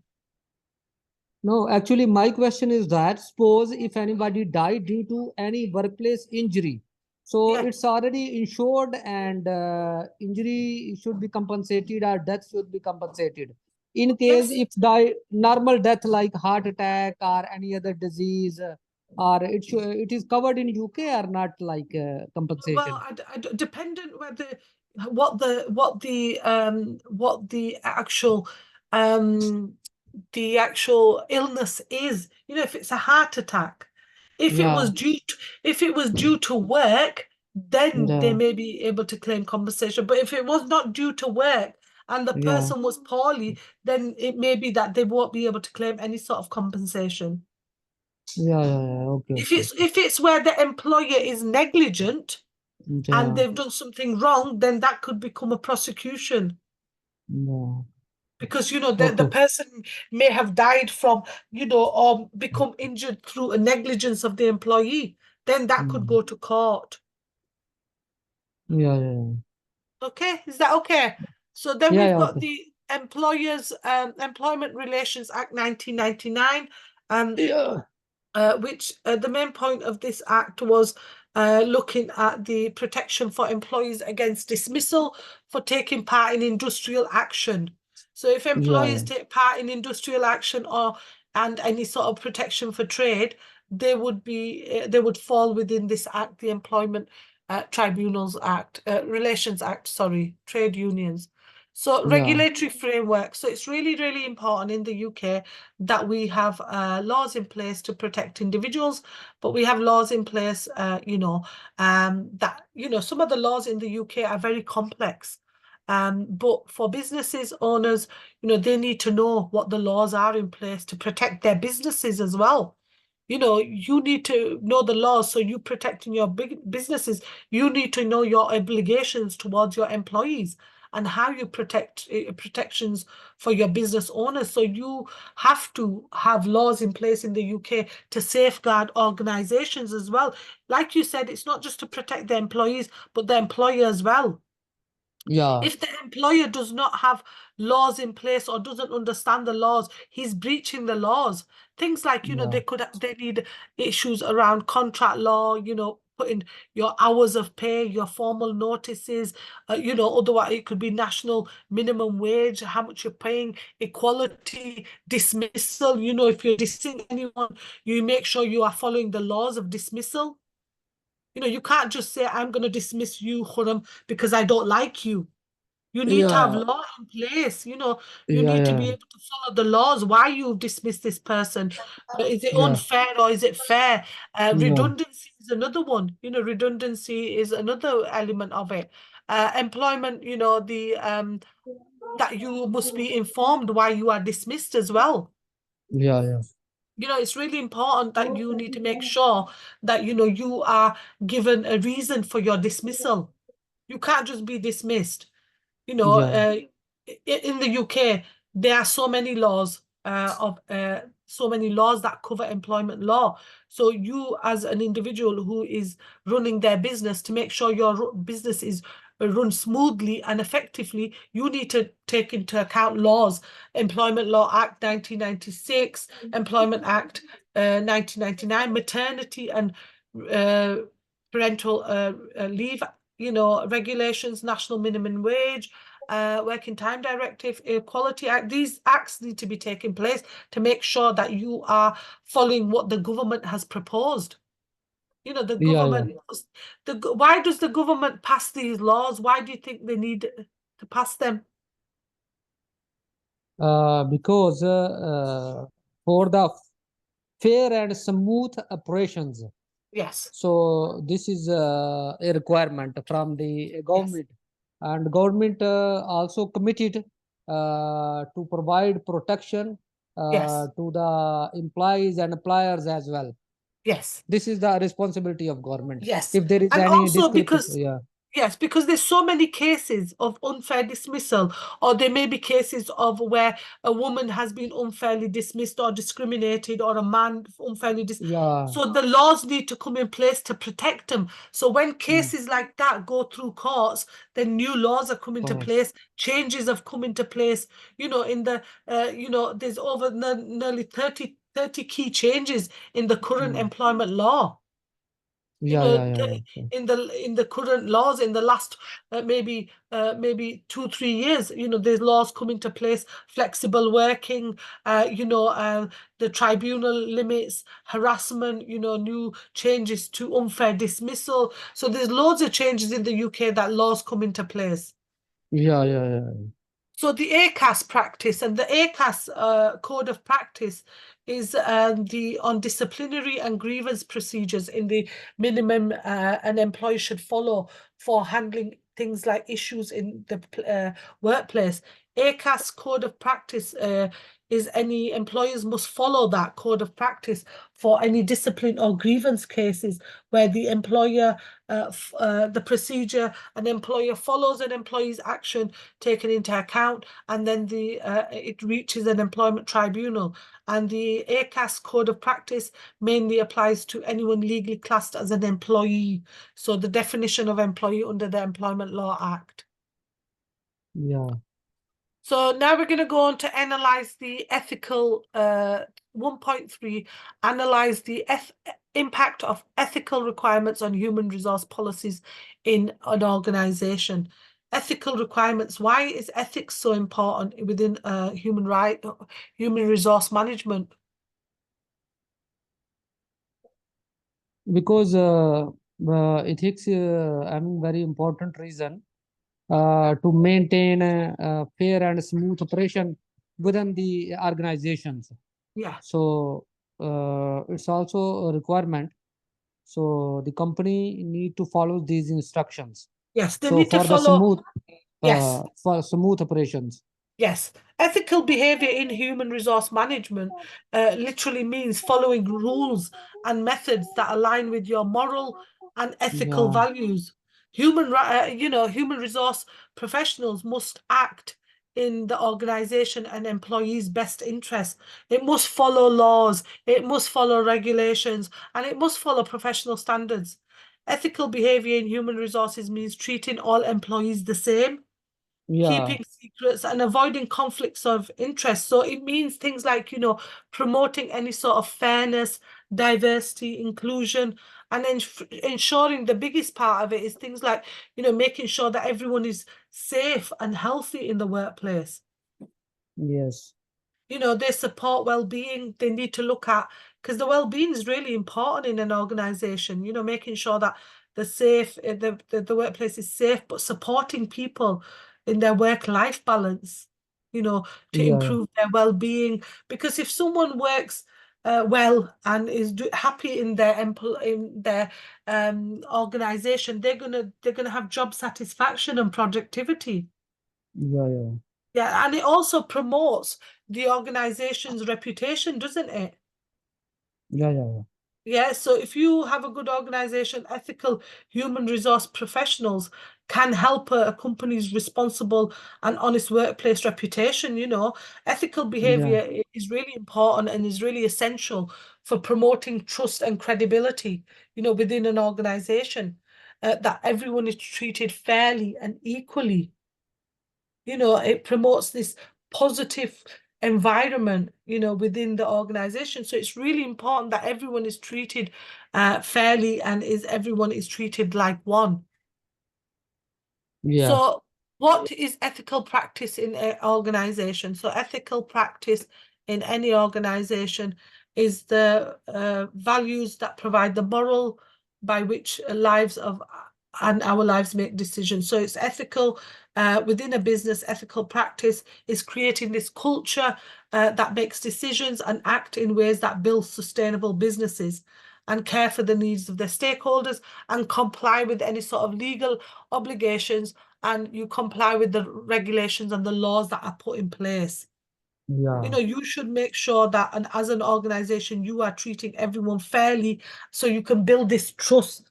No, actually, my question is that suppose if anybody died due to any workplace injury, so Yeah. it's already insured and injury should be compensated or death should be compensated. In case Yes. if die normal death like heart attack or any other disease, or it is covered in UK or not like Well, compensation. dependent whether what the actual illness is. If it's a heart attack, if it Yeah, was due to work, then they yeah, may be able to claim compensation. But if it was not due to work and the yeah, person was poorly, then it may be that they won't be able to claim any sort of compensation. yeah. Okay, okay. If it's where the employer is negligent and Yeah, they've done something wrong, then that could become a prosecution. yeah. Because the Okay. person may have died from or become injured through a negligence of the employee, then that could Hmm. go to court. Yeah. Okay, is that okay? So then Yeah, we've yeah, got okay. the Employment Relations Act 1999, Yeah, which the main point of this act was looking at the protection for employees against dismissal for taking part in industrial action. So if yeah, employees take part in industrial action and any sort of protection for trade, they would fall within this act, the Employment Tribunals Act, Relations Act, sorry, trade unions. So yeah, regulatory framework. So it's really, really important in the UK that we have laws in place to protect individuals, but we have laws in place, that, some of the laws in the UK are very complex. But for businesses owners, they need to know what the laws are in place to protect their businesses as well. You need to know the laws, so you protecting your big businesses, you need to know your obligations towards your employees and how you protect protections for your business owners. So you have to have laws in place in the UK to safeguard organizations as well. Like you said, it's not just to protect the employees, but the employer as well. yeah, If the employer does not have laws in place or doesn't understand the laws, he's breaching the laws. Things like, yeah, they need issues around contract law, putting your hours of pay, your formal notices, otherwise it could be national minimum wage, how much you're paying, equality, dismissal. If you're dismissing anyone, you make sure you are following the laws of dismissal. You can't just say, I'm going to dismiss you, Khurram, because I don't like you. You need to have yeah, law in place. You yeah, need to be yeah, able to follow the laws. Why you dismiss this person? Is it yeah, unfair or is it fair? yeah, Redundancy is another one. Redundancy is another element of it. Employment, the that you must be informed why you are dismissed as well. yeah, It's really important that you need to make sure that you are given a reason for your dismissal. You can't just be dismissed. yeah, In the UK, there are so many laws that cover employment law. So you, as an individual who is running their business, to make sure your business is run smoothly and effectively, you need to take into account laws. Employment Law Act 1996, Employment Act 1999, maternity and uh, parental leave, regulations, national minimum wage, working time directive, equality act. These acts need to be taken place to make sure that you are following what the government has proposed. The yeah, yeah. government, why does the government pass these laws? Why do you think they need to pass them? Because for the fair and smooth operations. Yes. So this is a requirement from the government, and government also committed to provide protection Yes. to the employees and employers as well. Yes. This is the responsibility of government. Yes. If there is And any also discrepancy, because, yeah, yes, because there's so many cases of unfair dismissal, or there may be cases of where a woman has been unfairly dismissed or discriminated, or a man unfairly yeah, So the laws need to come in place to protect them. So when mm, cases like that go through courts, then new laws are coming into course, place, changes have come into place. There's over nearly 30 key changes in the current mm, employment law. you yeah, know yeah, yeah, the- yeah, in the current laws in the last maybe 2-3 years, there's laws come into place, flexible working, the tribunal limits harassment, new changes to unfair dismissal. So there's loads of changes in the UK that laws come into place. yeah, yeah, yeah. So the ACAS practice, and the ACAS code of practice is the on disciplinary and grievance procedures in the minimum an employee should follow for handling things like issues in the workplace. ACAS code of practice is any employers must follow that code of practice for any discipline or grievance cases where the employer, the procedure, an employer follows an employee's action taken into account, and then it reaches an employment tribunal. And the ACAS code of practice mainly applies to anyone legally classed as an employee. So the definition of employee under the Employment Law Act. Yeah. So now we're going to go on to analyze the ethical 1.3, analyze the impact of ethical requirements on human resource policies in an organization. Ethical requirements. Why is ethics so important within human resource management? Because ethics, very important reason to maintain fair and smooth operation within the organizations. Yeah. So it's also a requirement. So the company need to follow these instructions. Yes, they So need to follow. Yes. for smooth operations. Yes, ethical behavior in human resource management literally means following rules and methods that align with your moral and ethical Yeah, values. Human resource professionals must act in the organization and employees' best interests. It must follow laws, it must follow regulations, and it must follow professional standards. Ethical behavior in human resources means treating all employees the same, yeah, keeping secrets, and avoiding conflicts of interest. So it means things like, promoting any sort of fairness, diversity, inclusion, and then ensuring the biggest part of it is things like, making sure that everyone is safe and healthy in the workplace. yes, They support well-being. They need to look at, because the well-being is really important in an organization, making sure that the workplace is safe, but supporting people in their work-life balance, to yeah, improve their well-being. Because if someone works well and is happy in their organization, they're gonna have job satisfaction and productivity. yeah, yeah, Yeah, and it also promotes the organization's reputation, doesn't it? yeah, yeah, yeah, Yeah, so if you have a good organization, ethical human resource professionals can help a company's responsible and honest workplace reputation. Ethical yeah, behavior is really important and is really essential for promoting trust and credibility, within an organization, that everyone is treated fairly and equally. It promotes this positive environment, within the organization. So it's really important that everyone is treated fairly, and everyone is treated like one. yeah, So what is ethical practice in an organization? So ethical practice in any organization is the values that provide the moral by which lives of and our lives make decisions. So it's ethical within a business. Ethical practice is creating this culture that makes decisions and act in ways that build sustainable businesses. and care for the needs of their stakeholders and comply with any sort of legal obligations, and you comply with the regulations and the laws that are put in place. Yeah. You should make sure that, and as an organization, you are treating everyone fairly so you can build this trust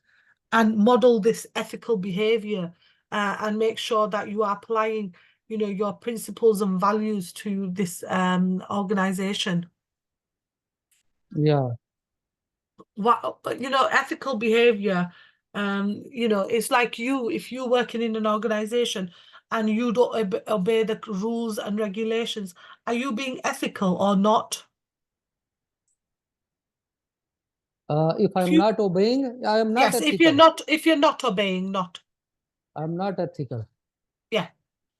and model this ethical behavior, and make sure that you are applying, your principles and values to this organization. Yeah. Ethical behavior, it's like if you're working in an organization and you don't obey the rules and regulations, are you being ethical or not? If I'm not obeying, I am not Yes, ethical. if you're not obeying, not. I'm not ethical. Yeah.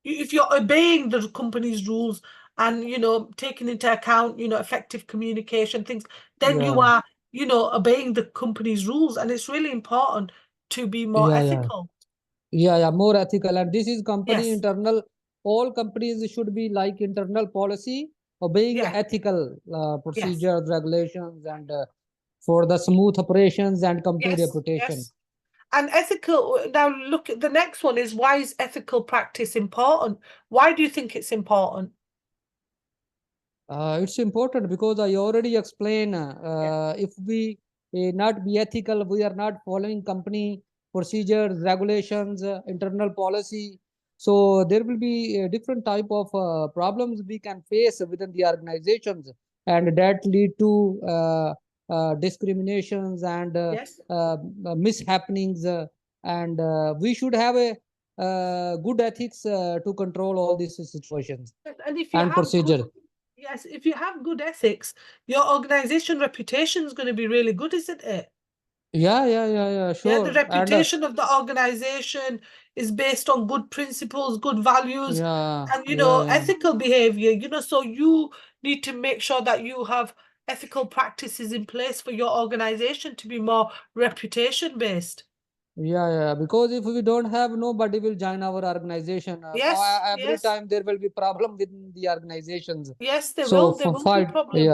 If you're obeying the company's rules and, taking into account, effective communication, things, then you are, obeying the company's rules. And it's really important to be more ethical. Yeah, more ethical. And this is company Yes. internal. All companies should be like internal policy, obeying ethical procedures, regulations, and for the smooth operations and company reputation. Yes. And ethical, now look at the next one is, why is ethical practice important? Why do you think it's important? It's important because I already explained, if we not be ethical, we are not following company procedures, regulations, internal policy. So there will be a different type of problems we can face within the organizations, and that lead to discriminations and mishappenings. And we should have a good ethics to control all these situations And if you and have procedure. Yes, if you have good ethics, your organization reputation is going to be really good, isn't it? Yeah, sure. Yeah, the reputation of the organization is based on good principles, good values, and ethical behavior. So you need to make sure that you have ethical practices in place for your organization to be more reputation based. Yeah, because if we don't have, nobody will join our organization. Every time there will be problem within the organizations. Yes, there So will be fight. problems.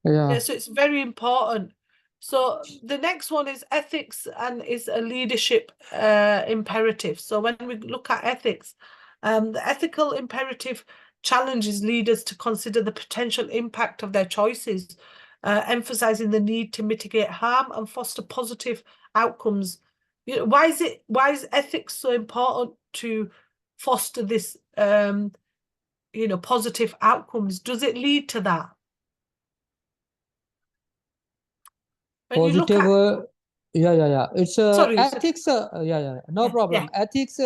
Yeah, so it's very important. So the next one is ethics, and is a leadership imperative. So when we look at ethics, the ethical imperative challenges leaders to consider the potential impact of their choices, emphasizing the need to mitigate harm and foster positive outcomes. Why is ethics so important to foster this positive outcomes? Does it lead to that? When you look Positive, at it's sorry, ethics. No problem. Ethics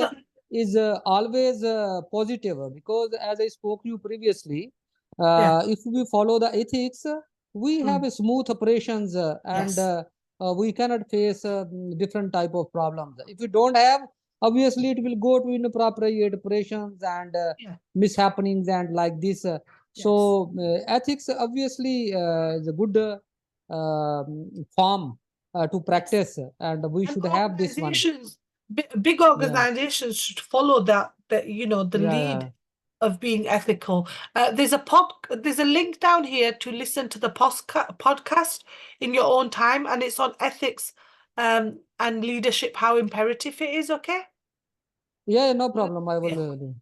is always positive, because as I spoke to you previously, if we follow the ethics, we have a smooth operations, and we cannot face different type of problems. If we don't have, obviously it will go to inappropriate operations and mishappenings and like this. So ethics obviously is a good form to practice, and we should have this one. Big organizations should follow the lead of being ethical. There's a link down here to listen to the podcast in your own time, and it's on ethics and leadership, how imperative it is. Okay. Yeah, no problem. I will.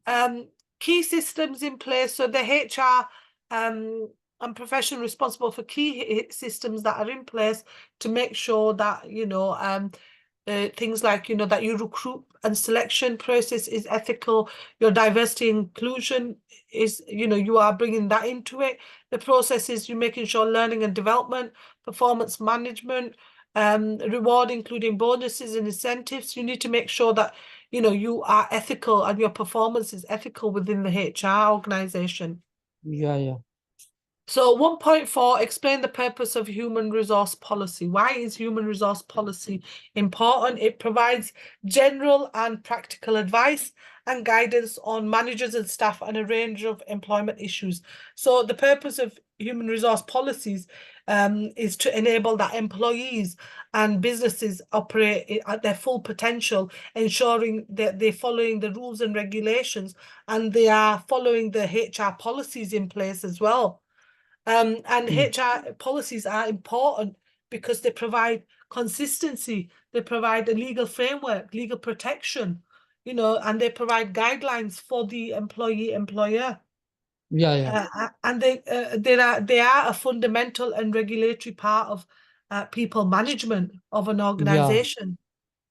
Key systems in place. So the HR and profession responsible for key systems that are in place to make sure that things like that your recruit and selection process is ethical, your diversity inclusion is you are bringing that into it. The process is you're making sure learning and development, performance management, reward including bonuses and incentives. You need to make sure that you are ethical and your performance is ethical within the HR organization. Yeah. So 1.4, explain the purpose of human resource policy. Why is human resource policy important? It provides general and practical advice and guidance on managers and staff and a range of employment issues. So the purpose of human resource policies is to enable that employees and businesses operate at their full potential, ensuring that they're following the rules and regulations and they are following the HR policies in place as well. And HR policies are important because they provide consistency, they provide a legal framework, legal protection, you know, and they provide guidelines for the employer. Yeah, yeah, And they are a fundamental and regulatory part of people management of an yeah. organization,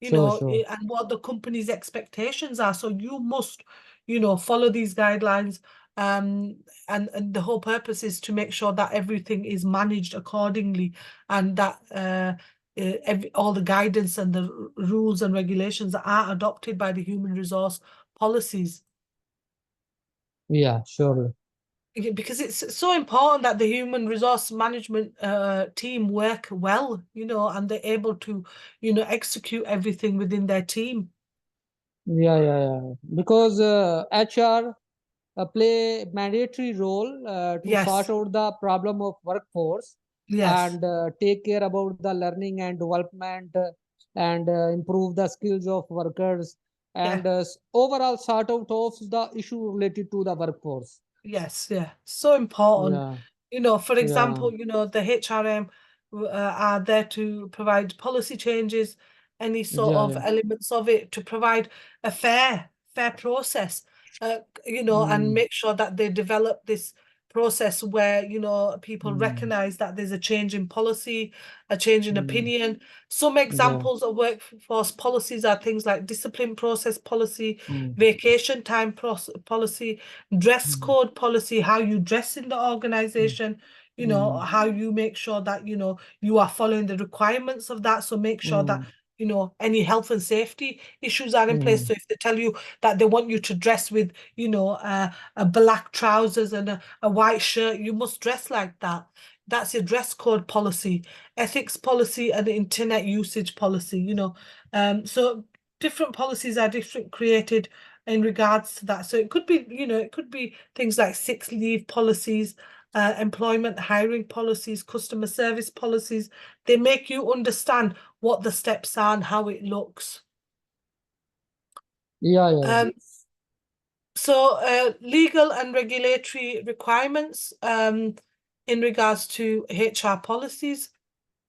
you Sure, know, sure. and what the company's expectations are. So you must, you know, follow these guidelines. Um, and the whole purpose is to make sure that everything is managed accordingly, and that all the guidance and the rules and regulations are adopted by the human resource policies. Yeah, sure. Because it's so important that the human resource management team work well, you know, and they're able to, you know, execute everything within their team. Yeah, yeah, yeah. Because HR play mandatory role to sort Yes, out the problem of workforce yes, and take care about the learning and development and improve the skills of workers yeah. and overall sort out of the issue related to the workforce. Yes, yeah, so important. Yeah, You know, for yeah, example, you know, the HRM are there to provide policy changes, any sort yeah, of yeah. elements of it to provide a fair process, you know, and Mm, make sure that they develop this process where, you know, people mm, recognize that there's a change in policy, a change in mm, opinion. Some yeah, examples of workforce policies are things like discipline process policy, mm, vacation time policy, dress mm, code policy, how you dress in the mm, organization, you know, mm, how you make sure that, you know, you are following the requirements of that. So make sure that, mm, you know, any health and safety issues are in place. mm, So if they tell you that they want you to dress with, you know, a black trousers and a white shirt, you must dress like that. That's your dress code policy, ethics policy, and internet usage policy, you know. So different policies are different created in regards to that. So it could be, you know, it could be things like sick leave policies, employment hiring policies, customer service policies. They make you understand what the steps are and how it looks. yeah, yeah, Um, so legal and regulatory requirements in regards to HR policies.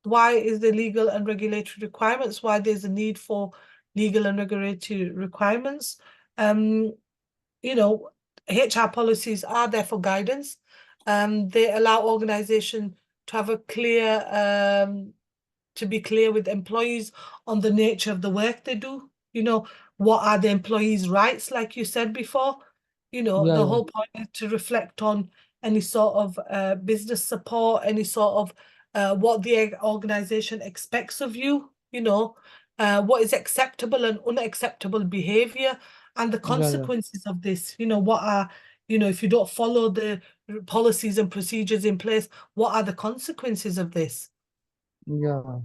Why is the legal and regulatory requirements? Why there's a need for legal and regulatory requirements? Um, you know, HR policies are there for guidance. They allow organization to have a clear, to be clear with employees on the nature of the work they do. You know, what are the employees' rights, like you said before? You know, yeah, the yeah, whole point is to reflect on any sort of business support, any sort of what the organization expects of you, you know, what is acceptable and unacceptable behavior and the yeah, yeah, consequences of this. You know, what are, you know, if you don't follow the policies and procedures in place, what are the consequences of this? yeah,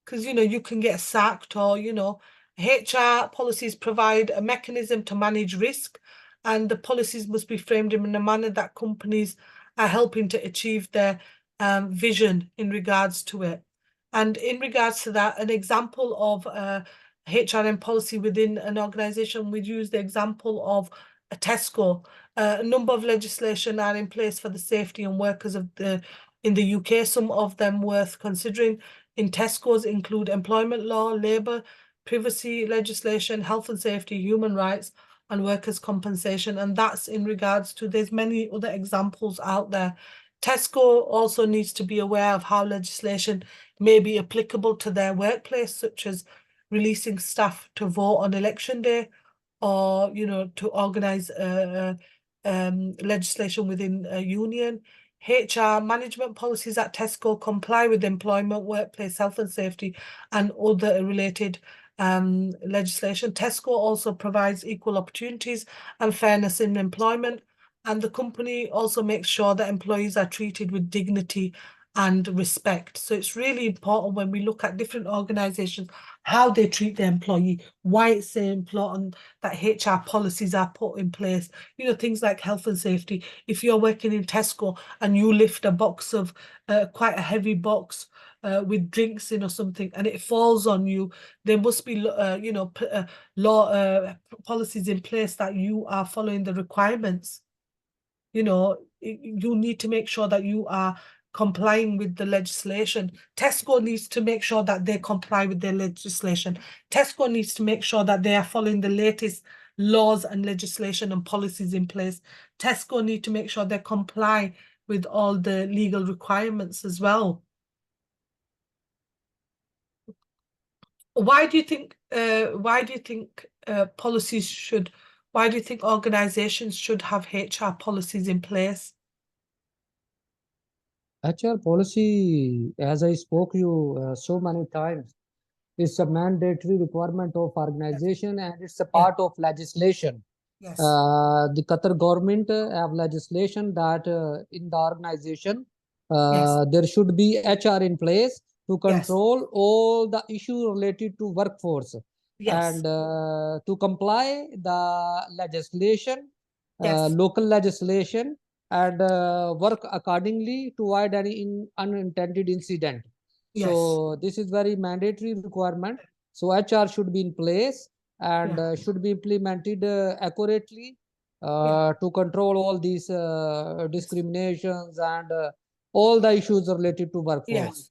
Because, you know, you can get sacked, or, you know, HR policies provide a mechanism to manage risk, and the policies must be framed in a manner that companies are helping to achieve their vision in regards to it. And in regards to that, an example of HRM policy within an organization, we'd use the example of a Tesco. A number of legislation are in place for the safety and workers of the in the UK, some of them worth considering. In Tesco's include employment law, labour, privacy legislation, health and safety, human rights, and workers' compensation. And that's in regards to, there's many other examples out there. Tesco also needs to be aware of how legislation may be applicable to their workplace, such as releasing staff to vote on election day, or, you know, to organise legislation within a union. HR management policies at Tesco comply with employment, workplace health and safety, and other related legislation. Tesco also provides equal opportunities and fairness in employment, and the company also makes sure that employees are treated with dignity and respect. So it's really important when we look at different organizations, how they treat their employee, why it's so important that HR policies are put in place. You know, things like health and safety. If you're working in Tesco and you lift a box of quite a heavy box with drinks in or something, and it falls on you, there must be, you know, law policies in place that you are following the requirements. You know, you need to make sure that you are complying with the legislation. Tesco needs to make sure that they comply with their legislation. Tesco needs to make sure that they are following the latest laws and legislation and policies in place. Tesco need to make sure they comply with all the legal requirements as well. Why do you think policies should, why do you think organizations should have HR policies in place? HR policy, as I spoke you so many times, is a mandatory requirement of organization and it's a Yeah. part of legislation. Yes. The Qatar government have legislation that in the organization there should be HR in place to control all the issues related to workforce and to comply the legislation, local legislation, and work accordingly to avoid any unintended incident. So this is very mandatory requirement. So HR should be in place and should be implemented accurately to control all these discriminations and all the issues related to workforce.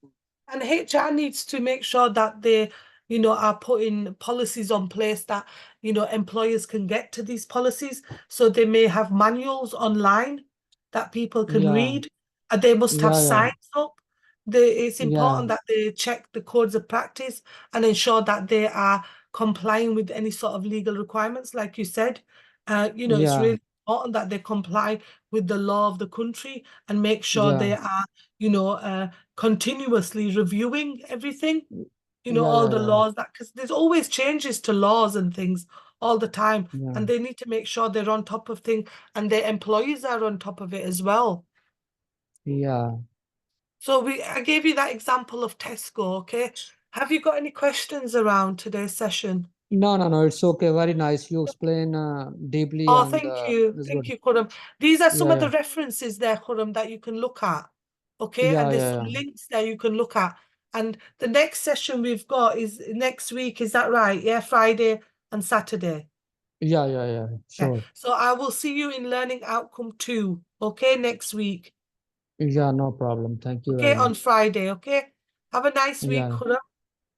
And HR needs to make sure that they, you know, are putting policies on place that, you know, employers can get to these policies. So they may have manuals online that people can read, and they must have signs up. It's important that they check the codes of practice and ensure that they are complying with any sort of legal requirements, like you said. You know, it's really important that they comply with the law of the country and make sure they are, you know, continuously reviewing everything, you know, all the laws, that because there's always changes to laws and things all the time, and they need to make sure they're on top of things and their employees are on top of it as well. So I gave you that example of Tesco. Okay, have you got any questions around today's session? No, it's okay. Very nice. You explain deeply. Oh, And thank you. it's Thank good. you, Khurram. These are some of the references there, Khurram, that you can look at. Okay, and there's some links there you can look at. And the next session we've got is next week, is that right? Yeah, Friday and Saturday. Yeah, sure. So I will see you in Learning Outcome 2, okay, next week. Yeah, no problem. Thank you Okay, very on much. Friday, okay? Have a nice week, Khurram.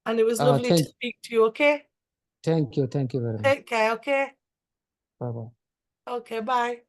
And it was lovely to speak to you, okay? Thank you very much. Take care, okay? Bye-bye. Okay, bye.